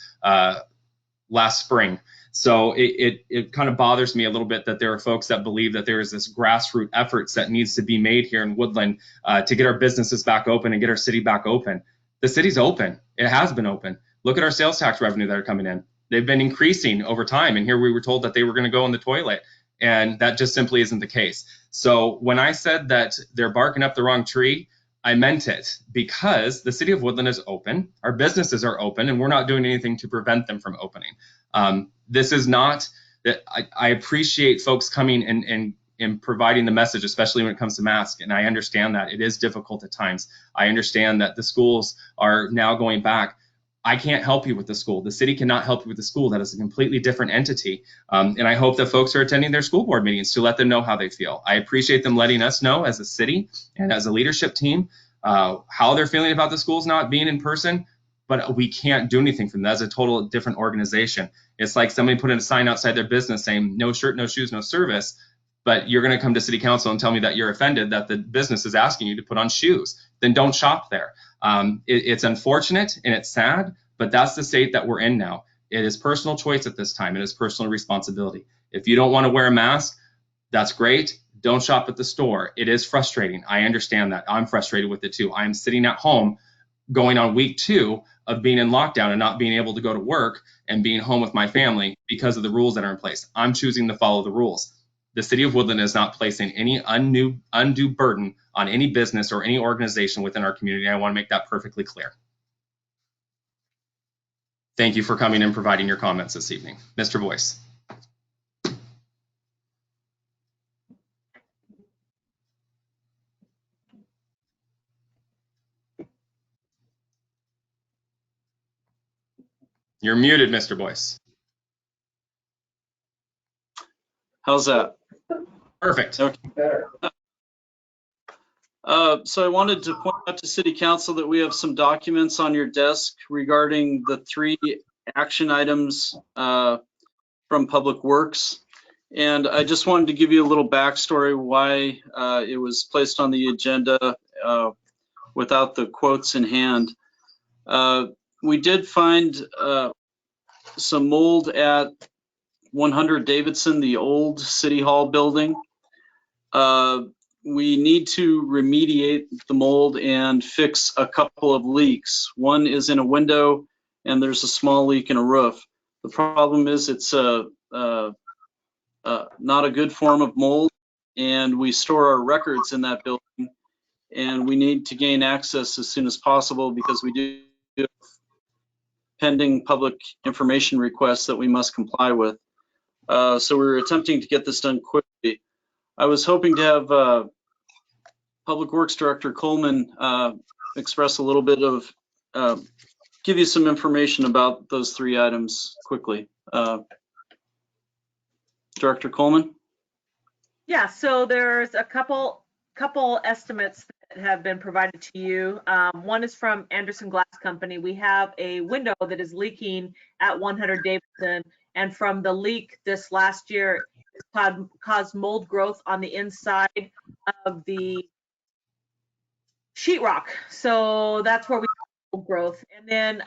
Speaker 3: last spring. So it kind of bothers me a little bit that there are folks that believe that there is this grassroots efforts that needs to be made here in Woodland to get our businesses back open and get our city back open. The city's open. It has been open. Look at our sales tax revenue that are coming in. They've been increasing over time, and here we were told that they were going to go in the toilet, and that just simply isn't the case. So when I said that they're barking up the wrong tree, I meant it, because the city of Woodland is open, our businesses are open, and we're not doing anything to prevent them from opening. This is not that I appreciate folks coming and providing the message, especially when it comes to masks, and I understand that it is difficult at times. I understand that the schools are now going back. I can't help you with the school. The city cannot help you with the school. That is a completely different entity. And I hope that folks are attending their school board meetings to let them know how they feel. I appreciate them letting us know as a city and as a leadership team how they're feeling about the schools not being in person, but we can't do anything from that. That's a total different organization. It's like somebody put in a sign outside their business saying no shirt, no shoes, no service, but you're going to come to city council and tell me that you're offended that the business is asking you to put on shoes. Then don't shop there. It's unfortunate and it's sad, but that's the state that we're in now. It is personal choice at this time. It is personal responsibility. If you don't want to wear a mask, that's great. Don't shop at the store. It is frustrating. I understand that. I'm frustrated with it too. I'm sitting at home going on week 2 of being in lockdown and not being able to go to work and being home with my family because of the rules that are in place. I'm choosing to follow the rules. The city of Woodland is not placing any undue burden on any business or any organization within our community. I want to make that perfectly clear. Thank you for coming and providing your comments this evening. Mr. Boyce. You're muted, Mr. Boyce.
Speaker 11: How's that?
Speaker 3: Perfect.
Speaker 11: Okay. So I wanted to point out to City Council that we have some documents on your desk regarding the 3 action items from Public Works. And I just wanted to give you a little backstory why it was placed on the agenda without the quotes in hand. We did find some mold at 100 Davidson, the old City Hall building. We need to remediate the mold and fix a couple of leaks. One is in a window and there's a small leak in a roof. The problem is it's not a good form of mold, and we store our records in that building, and we need to gain access as soon as possible because we do have pending public information requests that we must comply with. So we're attempting to get this done quickly. I was hoping to have Public Works Director Coleman express a little bit of, give you some information about those 3 items quickly. Director Coleman?
Speaker 6: Yeah, so there's a couple estimates that have been provided to you. One is from Anderson Glass Company. We have a window that is leaking at 100 Davidson, and from the leak this last year, it caused mold growth on the inside of the sheetrock. So that's where we have mold growth. And then,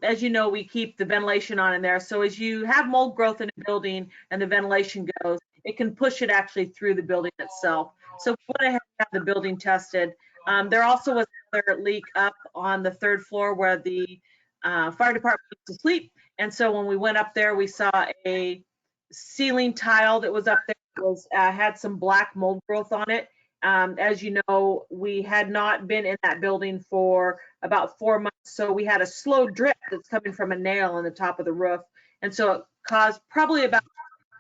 Speaker 6: as you know, we keep the ventilation on in there. So as you have mold growth in a building and the ventilation goes, it can push it actually through the building itself. So we went ahead and have the building tested. There also was another leak up on the 3rd floor where the fire department used to sleep,
Speaker 12: And so when we went up there, we saw a ceiling tile that was up there. It was had some black mold growth on it. As you know, we had not been in that building for about 4 months, so we had a slow drip that's coming from a nail on the top of the roof. And so it caused probably about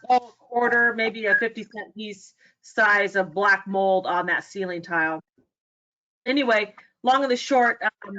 Speaker 12: a quarter, maybe a 50-cent piece size of black mold on that ceiling tile. Anyway, long and the short, in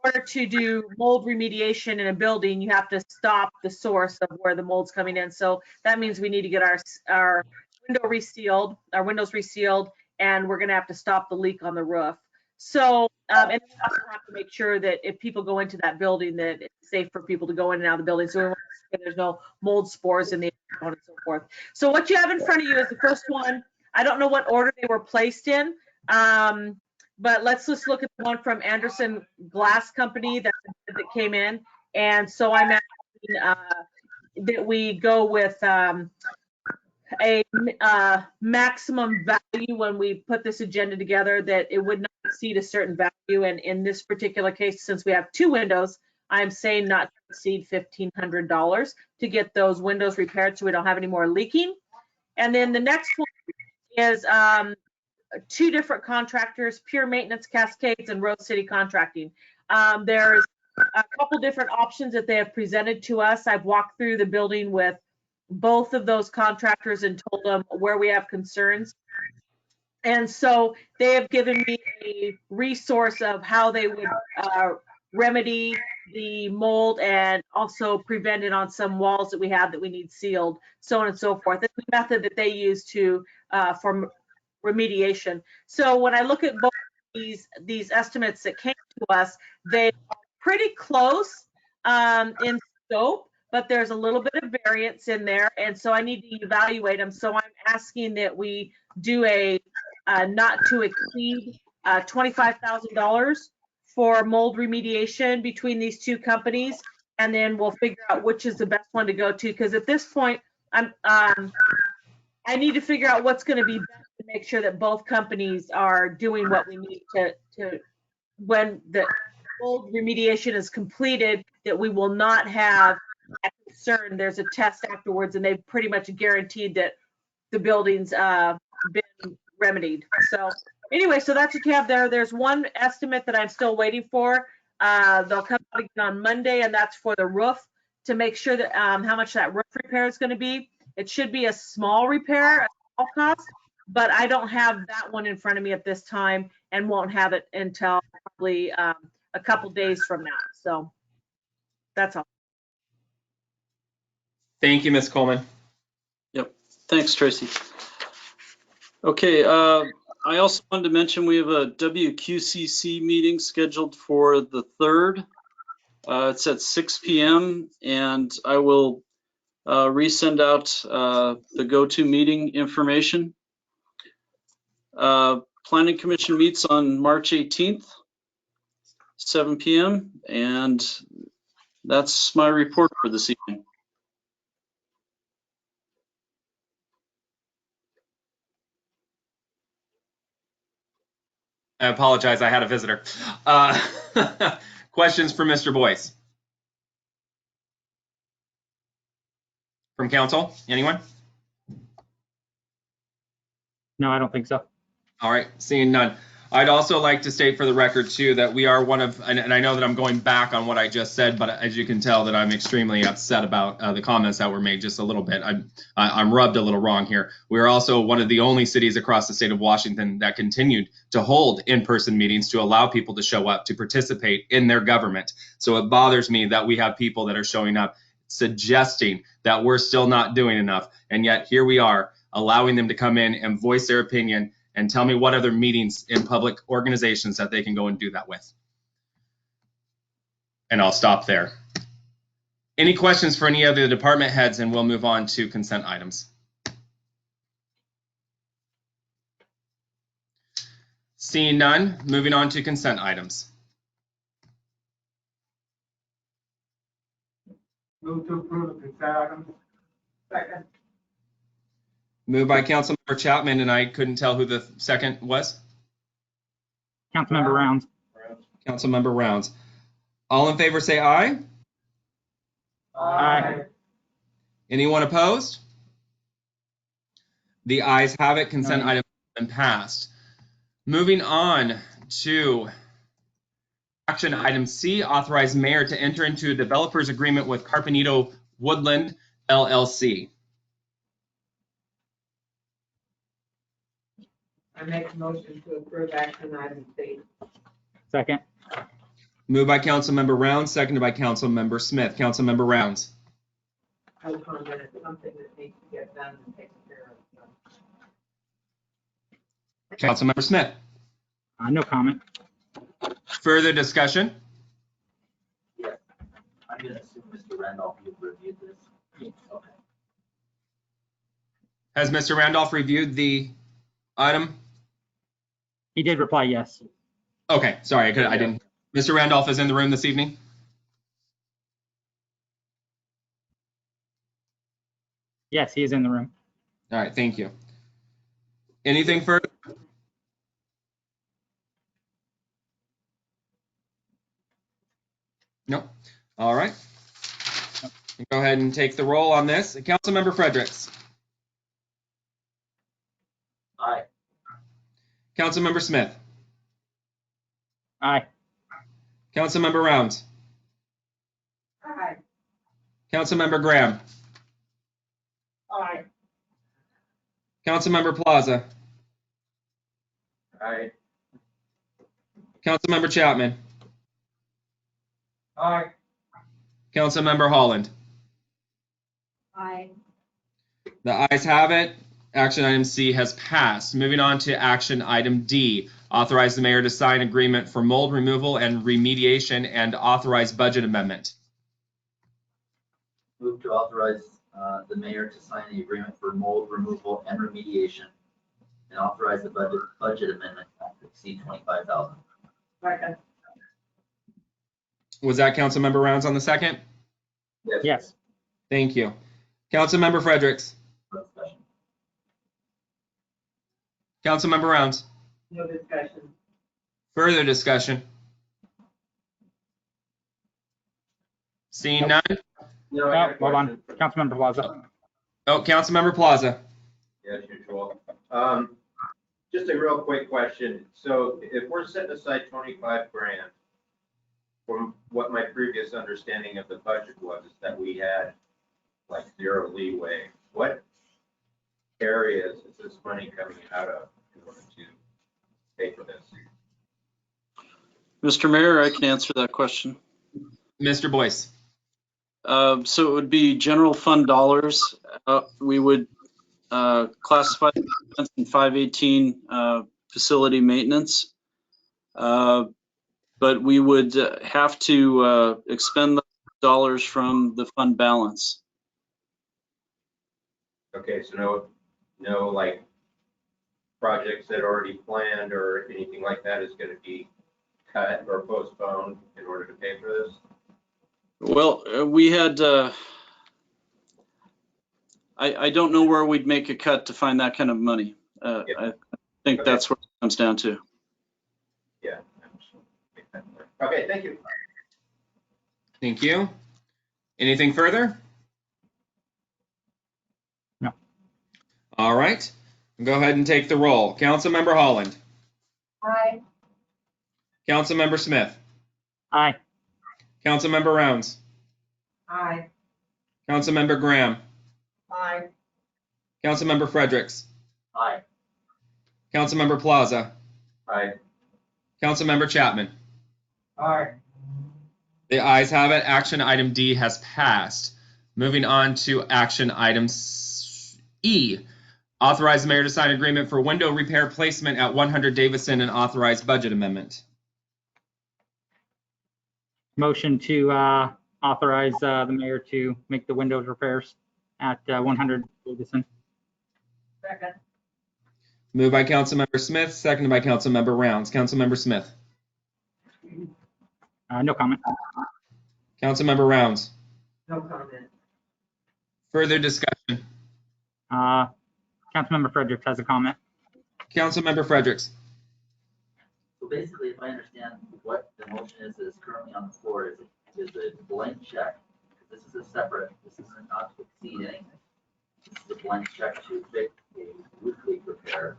Speaker 12: order to do mold remediation in a building, you have to stop the source of where the mold's coming in. So that means we need to get our windows resealed, and we're going to have to stop the leak on the roof. So, and we also have to make sure that if people go into that building, that it's safe for people to go in and out of the building. So we want to make sure there's no mold spores in the air and so forth. So what you have in front of you is the first one. I don't know what order they were placed in, but let's just look at the one from Anderson Glass Company that came in. And so I'm asking that we go with a maximum value when we put this agenda together, that it would not exceed a certain value. And in this particular case, since we have 2 windows, I'm saying not to exceed $1,500 to get those windows repaired so we don't have any more leaking. And then the next one is 2 different contractors, Pure Maintenance Cascades and Rose City Contracting. There's a couple different options that they have presented to us. I've walked through the building with both of those contractors and told them where we have concerns. And so they have given me a resource of how they would remedy the mold and also prevent it on some walls that we have that we need sealed, so on and so forth. It's the method that they use to for remediation. So when I look at both these estimates that came to us, they are pretty close in scope, but there's a little bit of variance in there, and so I need to evaluate them. So I'm asking that we do a not to exceed $25,000 for mold remediation between these 2 companies, and then we'll figure out which is the best one to go to. Because at this point, I need to figure out what's going to be best to make sure that both companies are doing what we need to when the mold remediation is completed, that we will not have a concern. There's a test afterwards, and they've pretty much guaranteed that the building's been remedied. So anyway, so that's what you have there. There's one estimate that I'm still waiting for. They'll come out again on Monday, and that's for the roof, to make sure that how much that roof repair is going to be. It should be a small repair, a small cost, but I don't have that one in front of me at this time, and won't have it until probably a couple days from now. So that's all.
Speaker 3: Thank you, Ms. Coleman.
Speaker 11: Yep. Thanks, Tracy. Okay. I also wanted to mention we have a WQCC meeting scheduled for the 3rd. It's at 6 p.m. and I will resend out the go-to meeting information. Planning Commission meets on March 18th, 7 p.m. and that's my report for this evening.
Speaker 3: I apologize, I had a visitor. Questions for Mr. Boyce? From council, anyone?
Speaker 4: No, I don't think so.
Speaker 3: All right, seeing none. I'd also like to state for the record too that we are one of, and I know that I'm going back on what I just said, but as you can tell that I'm extremely upset about the comments that were made just a little bit. I'm rubbed a little wrong here. We're also one of the only cities across the state of Washington that continued to hold in-person meetings to allow people to show up to participate in their government. So it bothers me that we have people that are showing up suggesting that we're still not doing enough, and yet here we are allowing them to come in and voice their opinion and tell me what other meetings in public organizations that they can go and do that with. And I'll stop there. Any questions for any of the department heads, and we'll move on to consent items. Seeing none, moving on to consent items.
Speaker 9: Move to approve the consent items. Second.
Speaker 3: Moved by Councilmember Chapman, and I couldn't tell who the second was.
Speaker 4: Councilmember Rounds.
Speaker 3: Councilmember Rounds. All in favor say aye.
Speaker 4: Aye.
Speaker 3: Anyone opposed? The ayes have it. Consent
Speaker 4: Aye.
Speaker 3: item has been passed. Moving on to action item C, authorize mayor to enter into a developer's agreement with Carbonito Woodland LLC.
Speaker 13: I make a motion to approve action item C.
Speaker 4: Second.
Speaker 3: Moved by Councilmember Rounds, seconded by Councilmember Smith. Councilmember Rounds.
Speaker 13: No comment, it's something that needs to get done and taken care of.
Speaker 3: Councilmember Smith.
Speaker 4: No comment.
Speaker 3: Further discussion?
Speaker 10: Yes. I'm gonna assume Mr. Randolph, you've reviewed this. Okay.
Speaker 3: Has Mr. Randolph reviewed the item?
Speaker 4: He did reply yes.
Speaker 3: Okay, sorry, I didn't. Mr. Randolph is in the room this evening?
Speaker 4: Yes, he is in the room.
Speaker 3: All right, thank you. Anything further? No. All right. Go ahead and take the roll on this. Councilmember Fredericks.
Speaker 10: Aye.
Speaker 3: Councilmember Smith.
Speaker 4: Aye.
Speaker 3: Councilmember Rounds.
Speaker 13: Aye.
Speaker 3: Councilmember Graham.
Speaker 13: Aye.
Speaker 3: Councilmember Plaza.
Speaker 8: Aye.
Speaker 3: Councilmember Chapman.
Speaker 13: Aye.
Speaker 3: Councilmember Holland.
Speaker 5: Aye.
Speaker 3: The ayes have it. Action item C has passed. Moving on to action item D. Authorize the mayor to sign agreement for mold removal and remediation and authorize budget amendment.
Speaker 10: Move to authorize the mayor to sign the agreement for mold removal and remediation and authorize the budget amendment not to exceed $25,000.
Speaker 13: Second.
Speaker 3: Was that Councilmember Rounds on the second?
Speaker 4: Yes.
Speaker 3: Thank you. Councilmember Fredericks.
Speaker 10: No discussion.
Speaker 3: Councilmember Rounds.
Speaker 13: No discussion.
Speaker 3: Further discussion? Seeing none?
Speaker 8: No, I got a
Speaker 4: Hold on.
Speaker 8: question.
Speaker 4: Councilmember Plaza.
Speaker 3: Oh, Councilmember Plaza.
Speaker 8: Yes, usual. Just a real quick question. So if we're setting aside 25 grand, from what my previous understanding of the budget was, is that we had like zero leeway. What areas is this money coming out of in order to pay for this?
Speaker 11: Mr. Mayor, I can answer that question.
Speaker 3: Mr. Boyce.
Speaker 11: So it would be general fund dollars. We would classify the expense in 518 facility maintenance. But we would have to expend the dollars from the fund balance.
Speaker 8: Okay, so no like projects that are already planned or anything like that is going to be cut or postponed in order to pay for this?
Speaker 11: Well, we had, I don't know where we'd make a cut to find that kind of money. I think
Speaker 8: Okay.
Speaker 11: that's what it comes down to.
Speaker 8: Yeah. Okay, thank you.
Speaker 3: Thank you. Anything further?
Speaker 4: No.
Speaker 3: All right. Go ahead and take the roll. Councilmember Holland.
Speaker 5: Aye.
Speaker 3: Councilmember Smith.
Speaker 4: Aye.
Speaker 3: Councilmember Rounds.
Speaker 13: Aye.
Speaker 3: Councilmember Graham.
Speaker 13: Aye.
Speaker 3: Councilmember Fredericks.
Speaker 10: Aye.
Speaker 3: Councilmember Plaza.
Speaker 8: Aye.
Speaker 3: Councilmember Chapman.
Speaker 13: Aye.
Speaker 3: The ayes have it. Action item D has passed. Moving on to action item E. Authorize the mayor to sign agreement for window repair placement at 100 Davison and authorize budget amendment.
Speaker 4: Motion to authorize the mayor to make the windows repairs at 100 Davison.
Speaker 13: Second.
Speaker 3: Moved by Councilmember Smith, seconded by Councilmember Rounds. Councilmember Smith.
Speaker 4: No comment.
Speaker 3: Councilmember Rounds.
Speaker 13: No comment.
Speaker 3: Further discussion.
Speaker 4: Councilmember Fredericks has a comment.
Speaker 3: Councilmember Fredericks.
Speaker 10: So basically, if I understand what the motion is currently on the floor, is a blank check. Is this is a separate, this is not to exceed anything. This is a blank check to fix a roof leak repair.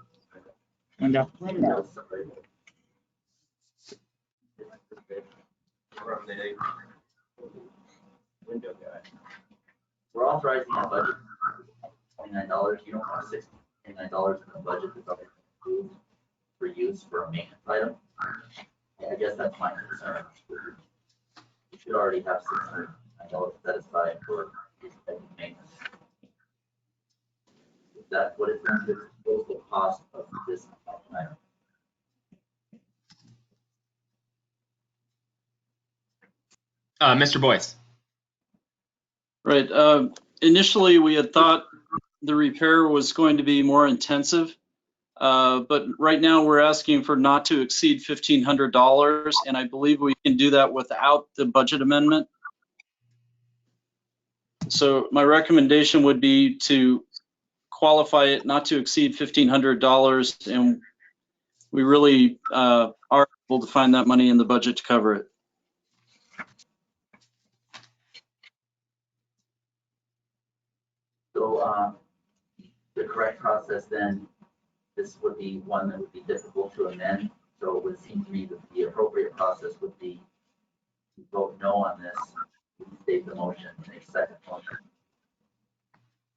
Speaker 4: Window.
Speaker 10: Window. Sorry.
Speaker 8: From the window guy.
Speaker 10: We're authorizing a budget of $29. You don't want $69 in the budget that's already approved for use for a maintenance item. I guess that's my concern. You should already have $609 set aside for maintenance. Is that what it's going to expose the cost of this item?
Speaker 3: Mr. Boyce.
Speaker 11: Right. Initially, we had thought the repair was going to be more intensive, but right now we're asking for not to exceed $1,500, and I believe we can do that without the budget amendment. So my recommendation would be to qualify it not to exceed $1,500, and we really are able to find that money in the budget to cover it.
Speaker 10: So the correct process then, this would be one that would be difficult to amend. So it would seem to me that the appropriate process would be to vote no on this, state the motion, and a second motion.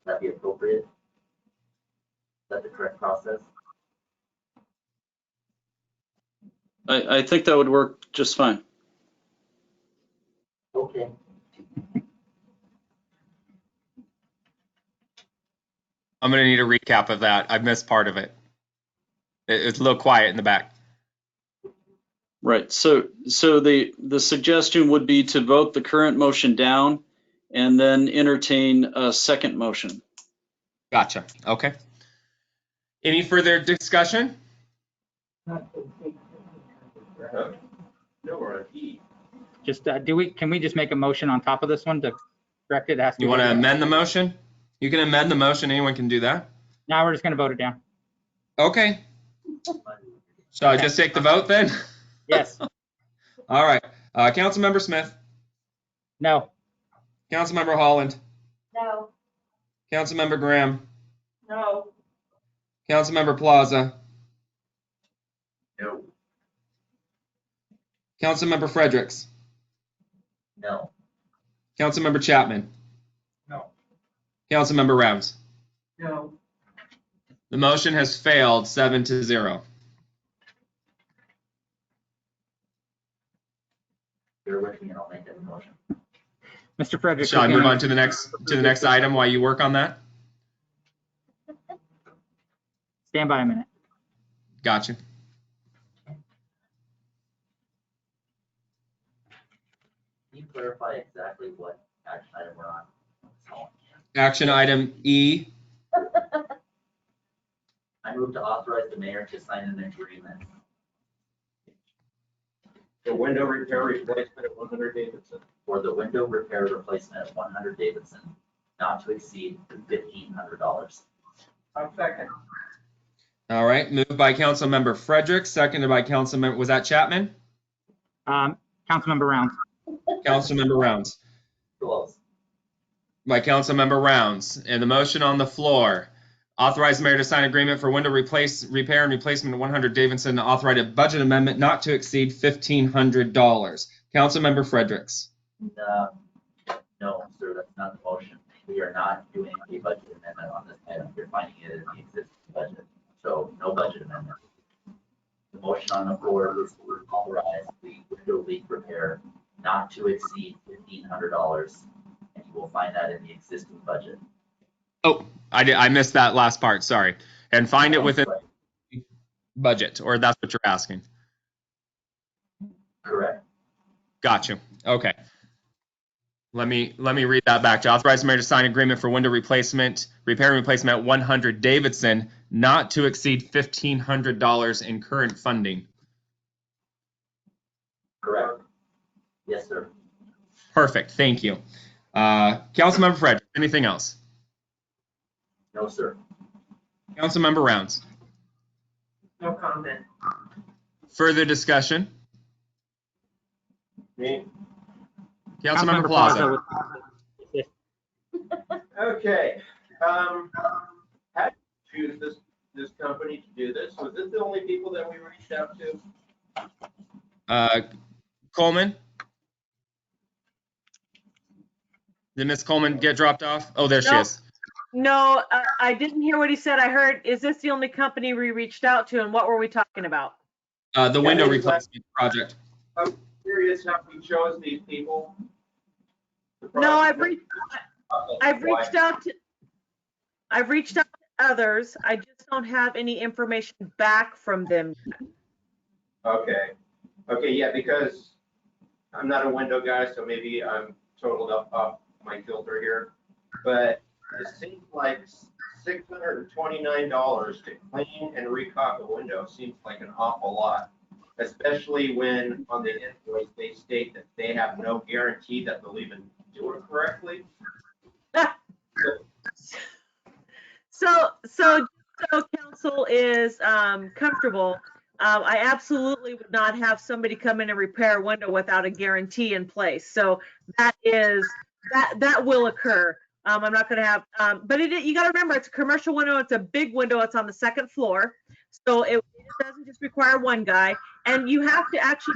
Speaker 10: Would that be appropriate? Is that the correct process?
Speaker 11: I think that would work just fine.
Speaker 10: Okay.
Speaker 3: I'm going to need a recap of that. I missed part of it. It's a little quiet in the back.
Speaker 11: Right. So the suggestion would be to vote the current motion down and then entertain a second motion.
Speaker 3: Gotcha. Okay. Any further discussion?
Speaker 8: No, we're on E.
Speaker 4: Just, can we just make a motion on top of this one to correct it? It has to
Speaker 3: You
Speaker 4: be
Speaker 3: want to
Speaker 4: voted down.
Speaker 3: amend the motion? You can amend the motion. Anyone can do that.
Speaker 4: Now we're just going to vote it down.
Speaker 3: Okay. Shall I just take the vote then?
Speaker 4: Yes.
Speaker 3: All right. Councilmember Smith.
Speaker 4: No.
Speaker 3: Councilmember Holland.
Speaker 5: No.
Speaker 3: Councilmember Graham.
Speaker 13: No.
Speaker 3: Councilmember Plaza.
Speaker 10: No.
Speaker 3: Councilmember Fredericks.
Speaker 10: No.
Speaker 3: Councilmember Chapman.
Speaker 8: No.
Speaker 3: Councilmember Rounds.
Speaker 13: No.
Speaker 3: The motion has failed 7-0.
Speaker 10: Bear with me and I'll make that motion.
Speaker 4: Mr. Frederick.
Speaker 3: Shall I move on to the next item while you work on that?
Speaker 4: Stand by a minute.
Speaker 3: Gotcha.
Speaker 10: Can you clarify exactly what action item we're on?
Speaker 3: Action item E.
Speaker 10: I move to authorize the mayor to sign an agreement.
Speaker 8: The window repair replacement at 100 Davidson.
Speaker 10: For the window repair replacement at 100 Davidson, not to exceed $1,500.
Speaker 13: I'll second.
Speaker 3: All right. Moved by Councilmember Fredericks, seconded by Councilmember, was that Chapman?
Speaker 4: Councilmember Rounds.
Speaker 3: Councilmember Rounds.
Speaker 10: Close.
Speaker 3: By Councilmember Rounds. And the motion on the floor. Authorize the mayor to sign agreement for window repair and replacement at 100 Davidson. Authorize a budget amendment not to exceed $1,500. Councilmember Fredericks.
Speaker 10: No, sir, that's not the motion. We are not doing a budget amendment on this item. You're finding it in the existing budget. So no budget amendment. The motion on the floor is to authorize the window leak repair not to exceed $1,500. And you will find that in the existing budget.
Speaker 3: Oh, I missed that last part. Sorry. And find it within budget, or that's what you're asking.
Speaker 10: Correct.
Speaker 3: Got you. Okay. Let me read that back. To authorize the mayor to sign agreement for window replacement, repair and replacement at 100 Davidson, not to exceed $1,500 in current funding.
Speaker 10: Correct. Yes, sir.
Speaker 3: Perfect. Thank you. Councilmember Fred, anything else?
Speaker 10: No, sir.
Speaker 3: Councilmember Rounds.
Speaker 13: No comment.
Speaker 3: Further discussion?
Speaker 8: Me?
Speaker 3: Councilmember Plaza.
Speaker 8: Okay. How did you choose this company to do this? Was this the only people that we reached out to?
Speaker 3: Coleman? Did Miss Coleman get dropped off? Oh, there she
Speaker 12: Nope.
Speaker 3: is.
Speaker 12: No, I didn't hear what he said. I heard, is this the only company we reached out to, and what were we talking about?
Speaker 3: The window replacement project.
Speaker 8: I'm curious how we chose these people.
Speaker 12: No, I've reached out to others. I just don't have any information back from them yet.
Speaker 8: Okay. Okay, yeah, because I'm not a window guy, so maybe I'm totaled up off my filter here. But it seems like $629 to clean and recaulk a window seems like an awful lot, especially when on the invoice they state that they have no guarantee that they'll even do it correctly.
Speaker 12: So council is comfortable. I absolutely would not have somebody come in and repair a window without a guarantee in place. So that will occur. I'm not going to have, but you got to remember, it's a commercial window. It's a big window. It's on the second floor. So it doesn't just require one guy. And you have to actually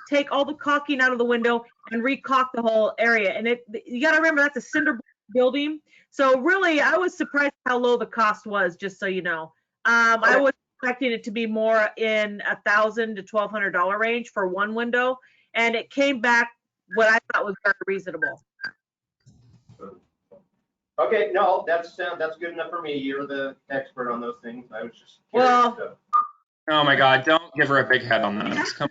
Speaker 12: take all the caulking out of the window and recaulk the whole area. And you got to remember, that's a cinder building. So really, I was surprised how low the cost was, just so you know. I was expecting it to be more in $1,000 to $1,200 range for one window. And it came back what I thought was very reasonable.
Speaker 8: Okay, no, that's good enough for me. You're the expert on those things. I was just curious.
Speaker 12: Well,
Speaker 8: so.
Speaker 3: Oh my God, don't give her a big head on this. Come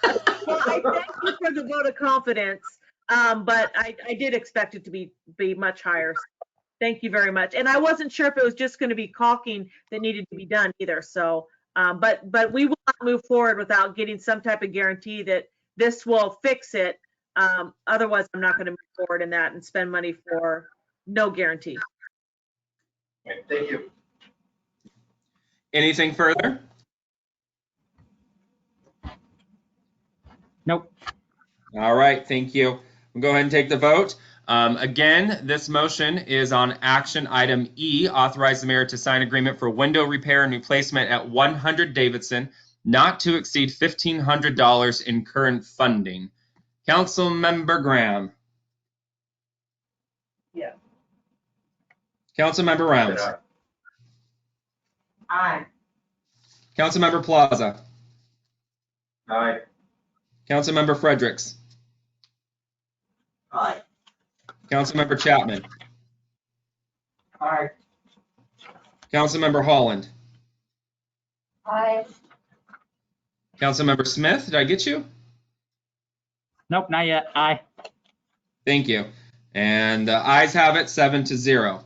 Speaker 3: on.
Speaker 12: Well, I thank you for the vote of confidence, but I did expect it to be much higher. So thank you very much. And I wasn't sure if it was just going to be caulking that needed to be done either. So, but we will not move forward without getting some type of guarantee that this will fix it. Otherwise, I'm not going to move forward in that and spend money for no guarantee.
Speaker 8: Okay, thank you.
Speaker 3: Anything further?
Speaker 4: Nope.
Speaker 3: All right, thank you. We'll go ahead and take the vote. Again, this motion is on action item E, authorize the mayor to sign agreement for window repair and replacement at 100 Davidson, not to exceed $1,500 in current funding. Councilmember Graham.
Speaker 13: Yeah.
Speaker 3: Councilmember Rounds.
Speaker 13: Aye.
Speaker 3: Councilmember Plaza.
Speaker 8: Aye.
Speaker 3: Councilmember Fredericks.
Speaker 10: Aye.
Speaker 3: Councilmember Chapman.
Speaker 13: Aye.
Speaker 3: Councilmember Holland.
Speaker 5: Aye.
Speaker 3: Councilmember Smith, did I get you?
Speaker 4: Nope, not yet. Aye.
Speaker 3: Thank you. And the ayes have it, 7-0.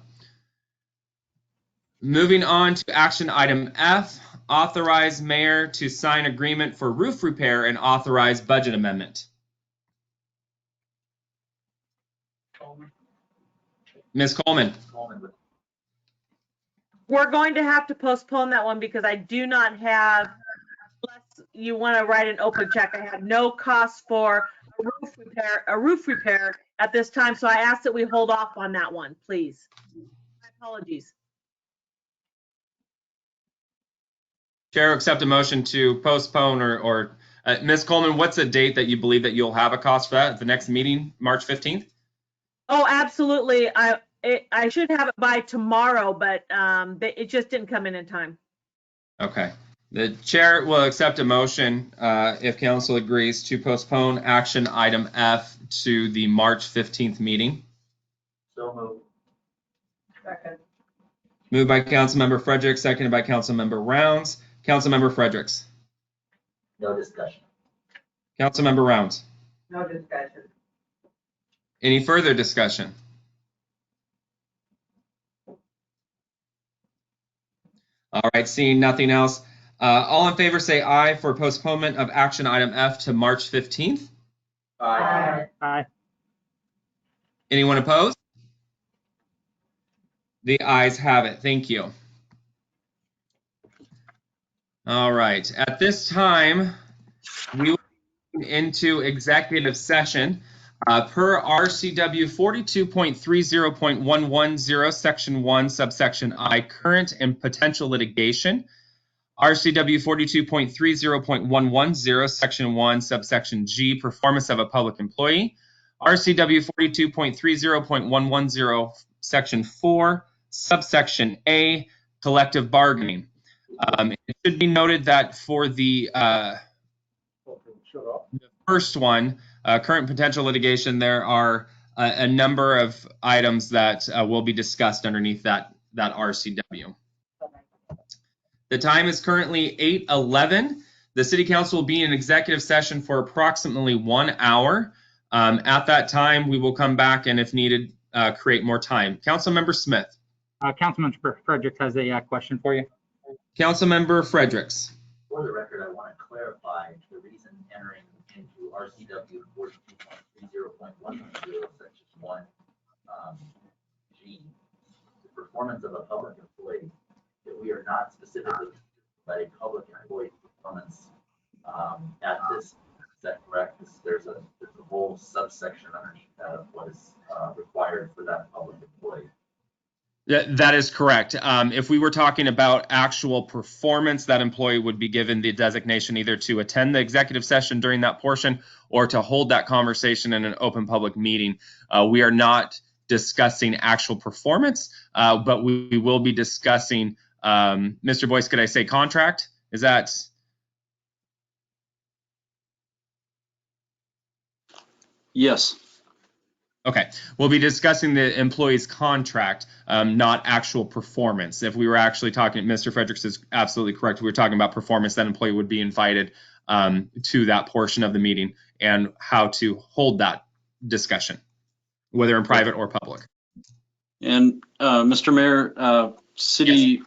Speaker 3: Moving on to action item F, authorize mayor to sign agreement for roof repair and authorize budget amendment. Ms. Coleman.
Speaker 12: We're going to have to postpone that one because I do not have, unless you want to write an open check, I have no cost for a roof repair at this time. So I ask that we hold off on that one, please. My apologies.
Speaker 3: Chair, accept a motion to postpone or Ms. Coleman, what's the date that you believe that you'll have a cost for that at the next meeting, March 15th?
Speaker 12: Oh, absolutely. I should have it by tomorrow, but it just didn't come in time.
Speaker 3: Okay. The chair will accept a motion if council agrees to postpone action item F to the March 15th meeting.
Speaker 10: So moved.
Speaker 13: Second.
Speaker 3: Moved by Councilmember Fredericks, seconded by Councilmember Rounds. Councilmember Fredericks.
Speaker 10: No discussion.
Speaker 3: Councilmember Rounds.
Speaker 13: No discussion.
Speaker 3: Any further discussion? All right, seeing nothing else. All in favor say aye for postponement of action item F to March 15th.
Speaker 8: Aye.
Speaker 4: Aye.
Speaker 3: Anyone opposed? The ayes have it. Thank you. All right. At this time, we will move into executive session. Per RCW 42.30.110, Section 1, Subsection I, current and potential litigation. RCW 42.30.110, Section 1, Subsection G, performance of a public employee. RCW 42.30.110, Section 4, Subsection A, collective bargaining. It should be noted that for the first one, current potential litigation, there are a number of items that will be discussed underneath that RCW. The time is currently 8:11. The City Council will be in executive session for approximately 1 hour. At that time, we will come back and, if needed, create more time. Councilmember Smith.
Speaker 4: Councilmember Fredericks has a question for you.
Speaker 3: Councilmember Fredericks.
Speaker 10: For the record, I want to clarify the reason entering into RCW 42.30.110, Section 1, G, the performance of a public employee, that we are not specifically providing public employee performance at this. Is that correct? There's a whole subsection underneath that of what is required for that public employee.
Speaker 3: That is correct. If we were talking about actual performance, that employee would be given the designation either to attend the executive session during that portion or to hold that conversation in an open public meeting. We are not discussing actual performance, but we will be discussing, Mr. Boyce, could I say contract? Is that?
Speaker 11: Yes.
Speaker 3: Okay, we'll be discussing the employee's contract, not actual performance. If we were actually talking, Mr. Fredericks is absolutely correct. We were talking about performance, that employee would be invited to that portion of the meeting and how to hold that discussion, whether in private or public.
Speaker 11: And Mr. Mayor, City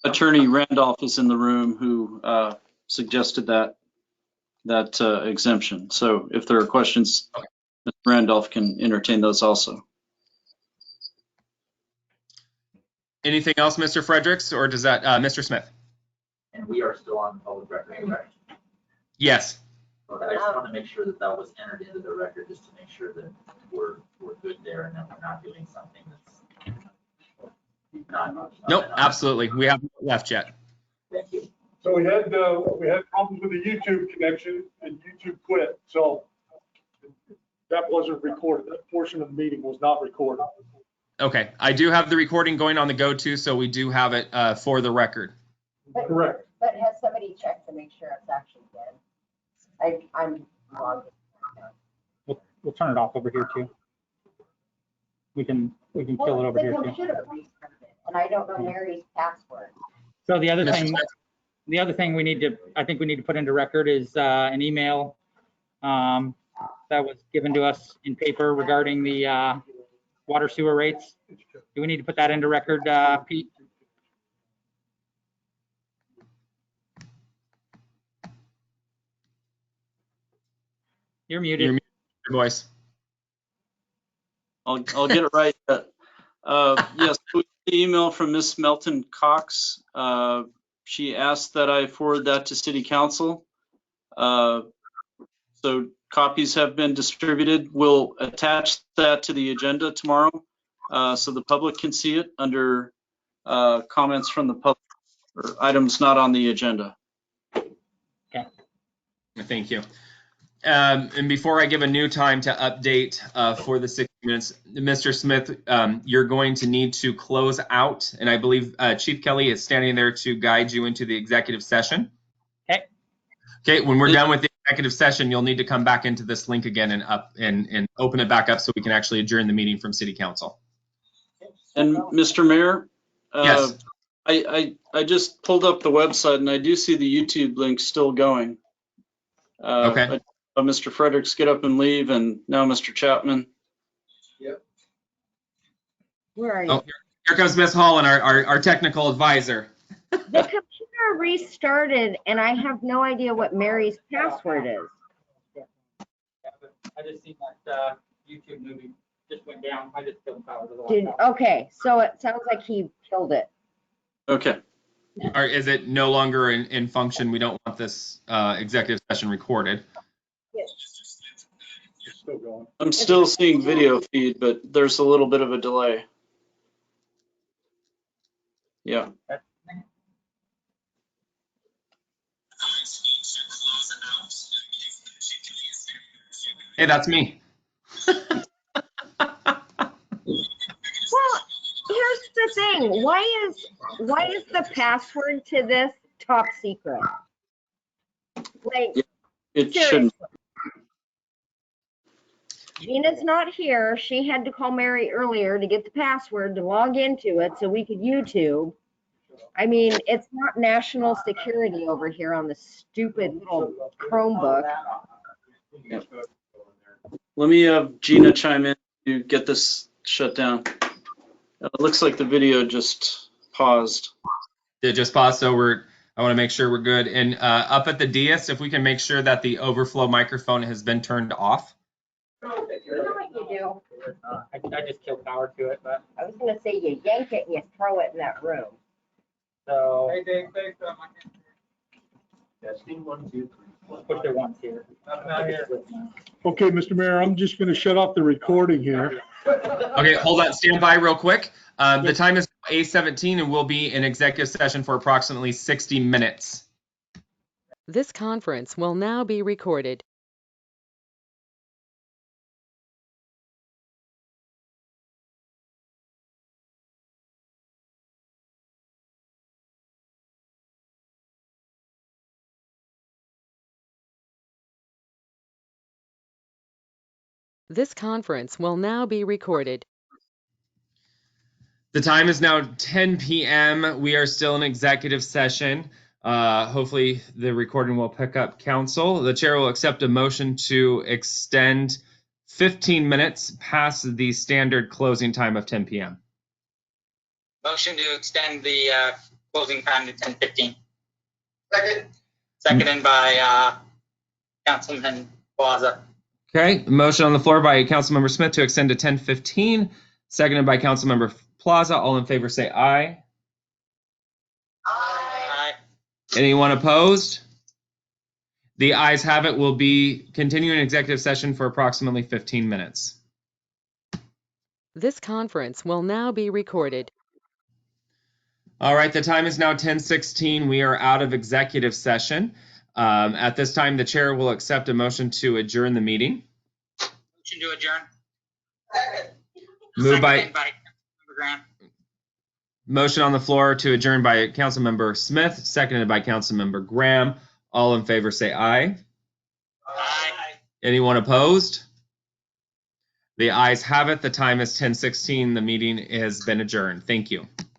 Speaker 11: Attorney Randolph is in the room, who suggested that exemption. So if there are questions, okay, Mr. Randolph can entertain those also.
Speaker 3: Anything else, Mr. Fredericks, or does that, Mr. Smith?
Speaker 10: And we are still on public record, correct?
Speaker 3: Yes.
Speaker 10: Okay, I just want to make sure that that was entered into the record, just to make sure that we're good there and that we're not doing something that's not.
Speaker 3: Nope, absolutely. We haven't left yet.
Speaker 10: Thank you.
Speaker 14: So we had problems with the YouTube connection, and YouTube quit. So that wasn't recorded. That portion of the meeting was not recorded.
Speaker 3: Okay, I do have the recording going on the go-to, so we do have it for the record.
Speaker 14: Correct.
Speaker 15: But has somebody checked to make sure it's actually dead? I'm logged in.
Speaker 4: We'll turn it off over here too. We can kill it over here
Speaker 15: The
Speaker 4: too.
Speaker 15: computer restarted, and I don't know Mary's password.
Speaker 4: So the other thing I think we need to put into record is an email that was given to us in paper regarding the water sewer rates. Do we need to put that into record, Pete? You're muted.
Speaker 3: You're muted, your voice.
Speaker 11: I'll get it right. Yes, the email from Miss Melton Cox. She asked that I forward that to City Council. So copies have been distributed. We'll attach that to the agenda tomorrow so the public can see it under comments from the public or items not on the agenda.
Speaker 4: Okay.
Speaker 3: Thank you. And before I give a new time to update for the 60 minutes, Mr. Smith, you're going to need to close out, and I believe Chief Kelly is standing there to guide you into the executive session.
Speaker 4: Okay.
Speaker 3: Okay, when we're done with the executive session, you'll need to come back into this link again and open it back up so we can actually adjourn the meeting from City Council.
Speaker 11: And Mr. Mayor,
Speaker 3: yes.
Speaker 11: I just pulled up the website and I do see the YouTube link still going.
Speaker 3: Okay.
Speaker 11: Mr. Fredericks get up and leave, and now Mr. Chapman.
Speaker 14: Yep.
Speaker 15: Where are you?
Speaker 3: Oh, here comes Ms. Holland, our technical advisor.
Speaker 15: The computer restarted, and I have no idea what Mary's password is.
Speaker 4: I just seen that YouTube movie just went down. I just killed power to the laptop.
Speaker 15: Okay, so it sounds like he killed it.
Speaker 11: Okay.
Speaker 3: Or is it no longer in function? We don't want this executive session recorded.
Speaker 14: Still going.
Speaker 11: I'm still seeing video feed, but there's a little bit of a delay. Yeah.
Speaker 3: Hey, that's me.
Speaker 15: Well, here's the thing. Why is the password to this top secret? Like,
Speaker 11: It
Speaker 15: seriously.
Speaker 11: shouldn't.
Speaker 15: Gina's not here. She had to call Mary earlier to get the password to log into it so we could YouTube. I mean, it's not national security over here on the stupid little Chromebook.
Speaker 11: Yep. Let me have Gina chime in to get this shut down. It looks like the video just paused.
Speaker 3: It just paused, so I want to make sure we're good. And up at the dais, if we can make sure that the overflow microphone has been turned off.
Speaker 15: You know what you do?
Speaker 4: I just killed power to it, but
Speaker 15: I was gonna say you yank it and you throw it in that room.
Speaker 4: so
Speaker 13: Hey, Dave, thanks.
Speaker 8: Testing 1, 2, 3.
Speaker 4: let's push it once here.
Speaker 13: Not here.
Speaker 14: Okay, Mr. Mayor, I'm just gonna shut off the recording here.
Speaker 3: Okay, hold on, stand by real quick. The time is 8:17 and we'll be in executive session for approximately 60 minutes.
Speaker 1: This conference will now be recorded. This conference will now be recorded.
Speaker 3: The time is now 10 p.m. We are still in executive session. Hopefully the recording will pick up council. The chair will accept a motion to extend 15 minutes past the standard closing time of 10 p.m.
Speaker 16: Motion to extend the closing time to 10:15. Second. Seconded by Councilman Plaza.
Speaker 3: Okay, motion on the floor by Councilmember Smith to extend to 10:15, seconded by Councilmember Plaza. All in favor say aye.
Speaker 16: Aye.
Speaker 3: Anyone opposed? The ayes have it. We'll be continuing executive session for approximately 15 minutes.
Speaker 1: This conference will now be recorded.
Speaker 3: All right, the time is now 10:16. We are out of executive session. At this time, the chair will accept a motion to adjourn the meeting.
Speaker 16: Motion to adjourn.
Speaker 3: Moved by
Speaker 16: Councilmember Graham.
Speaker 3: motion on the floor to adjourn by Councilmember Smith, seconded by Councilmember Graham. All in favor say aye.
Speaker 16: Aye.
Speaker 3: Anyone opposed? The ayes have it. The time is 10:16. The meeting has been adjourned. Thank you.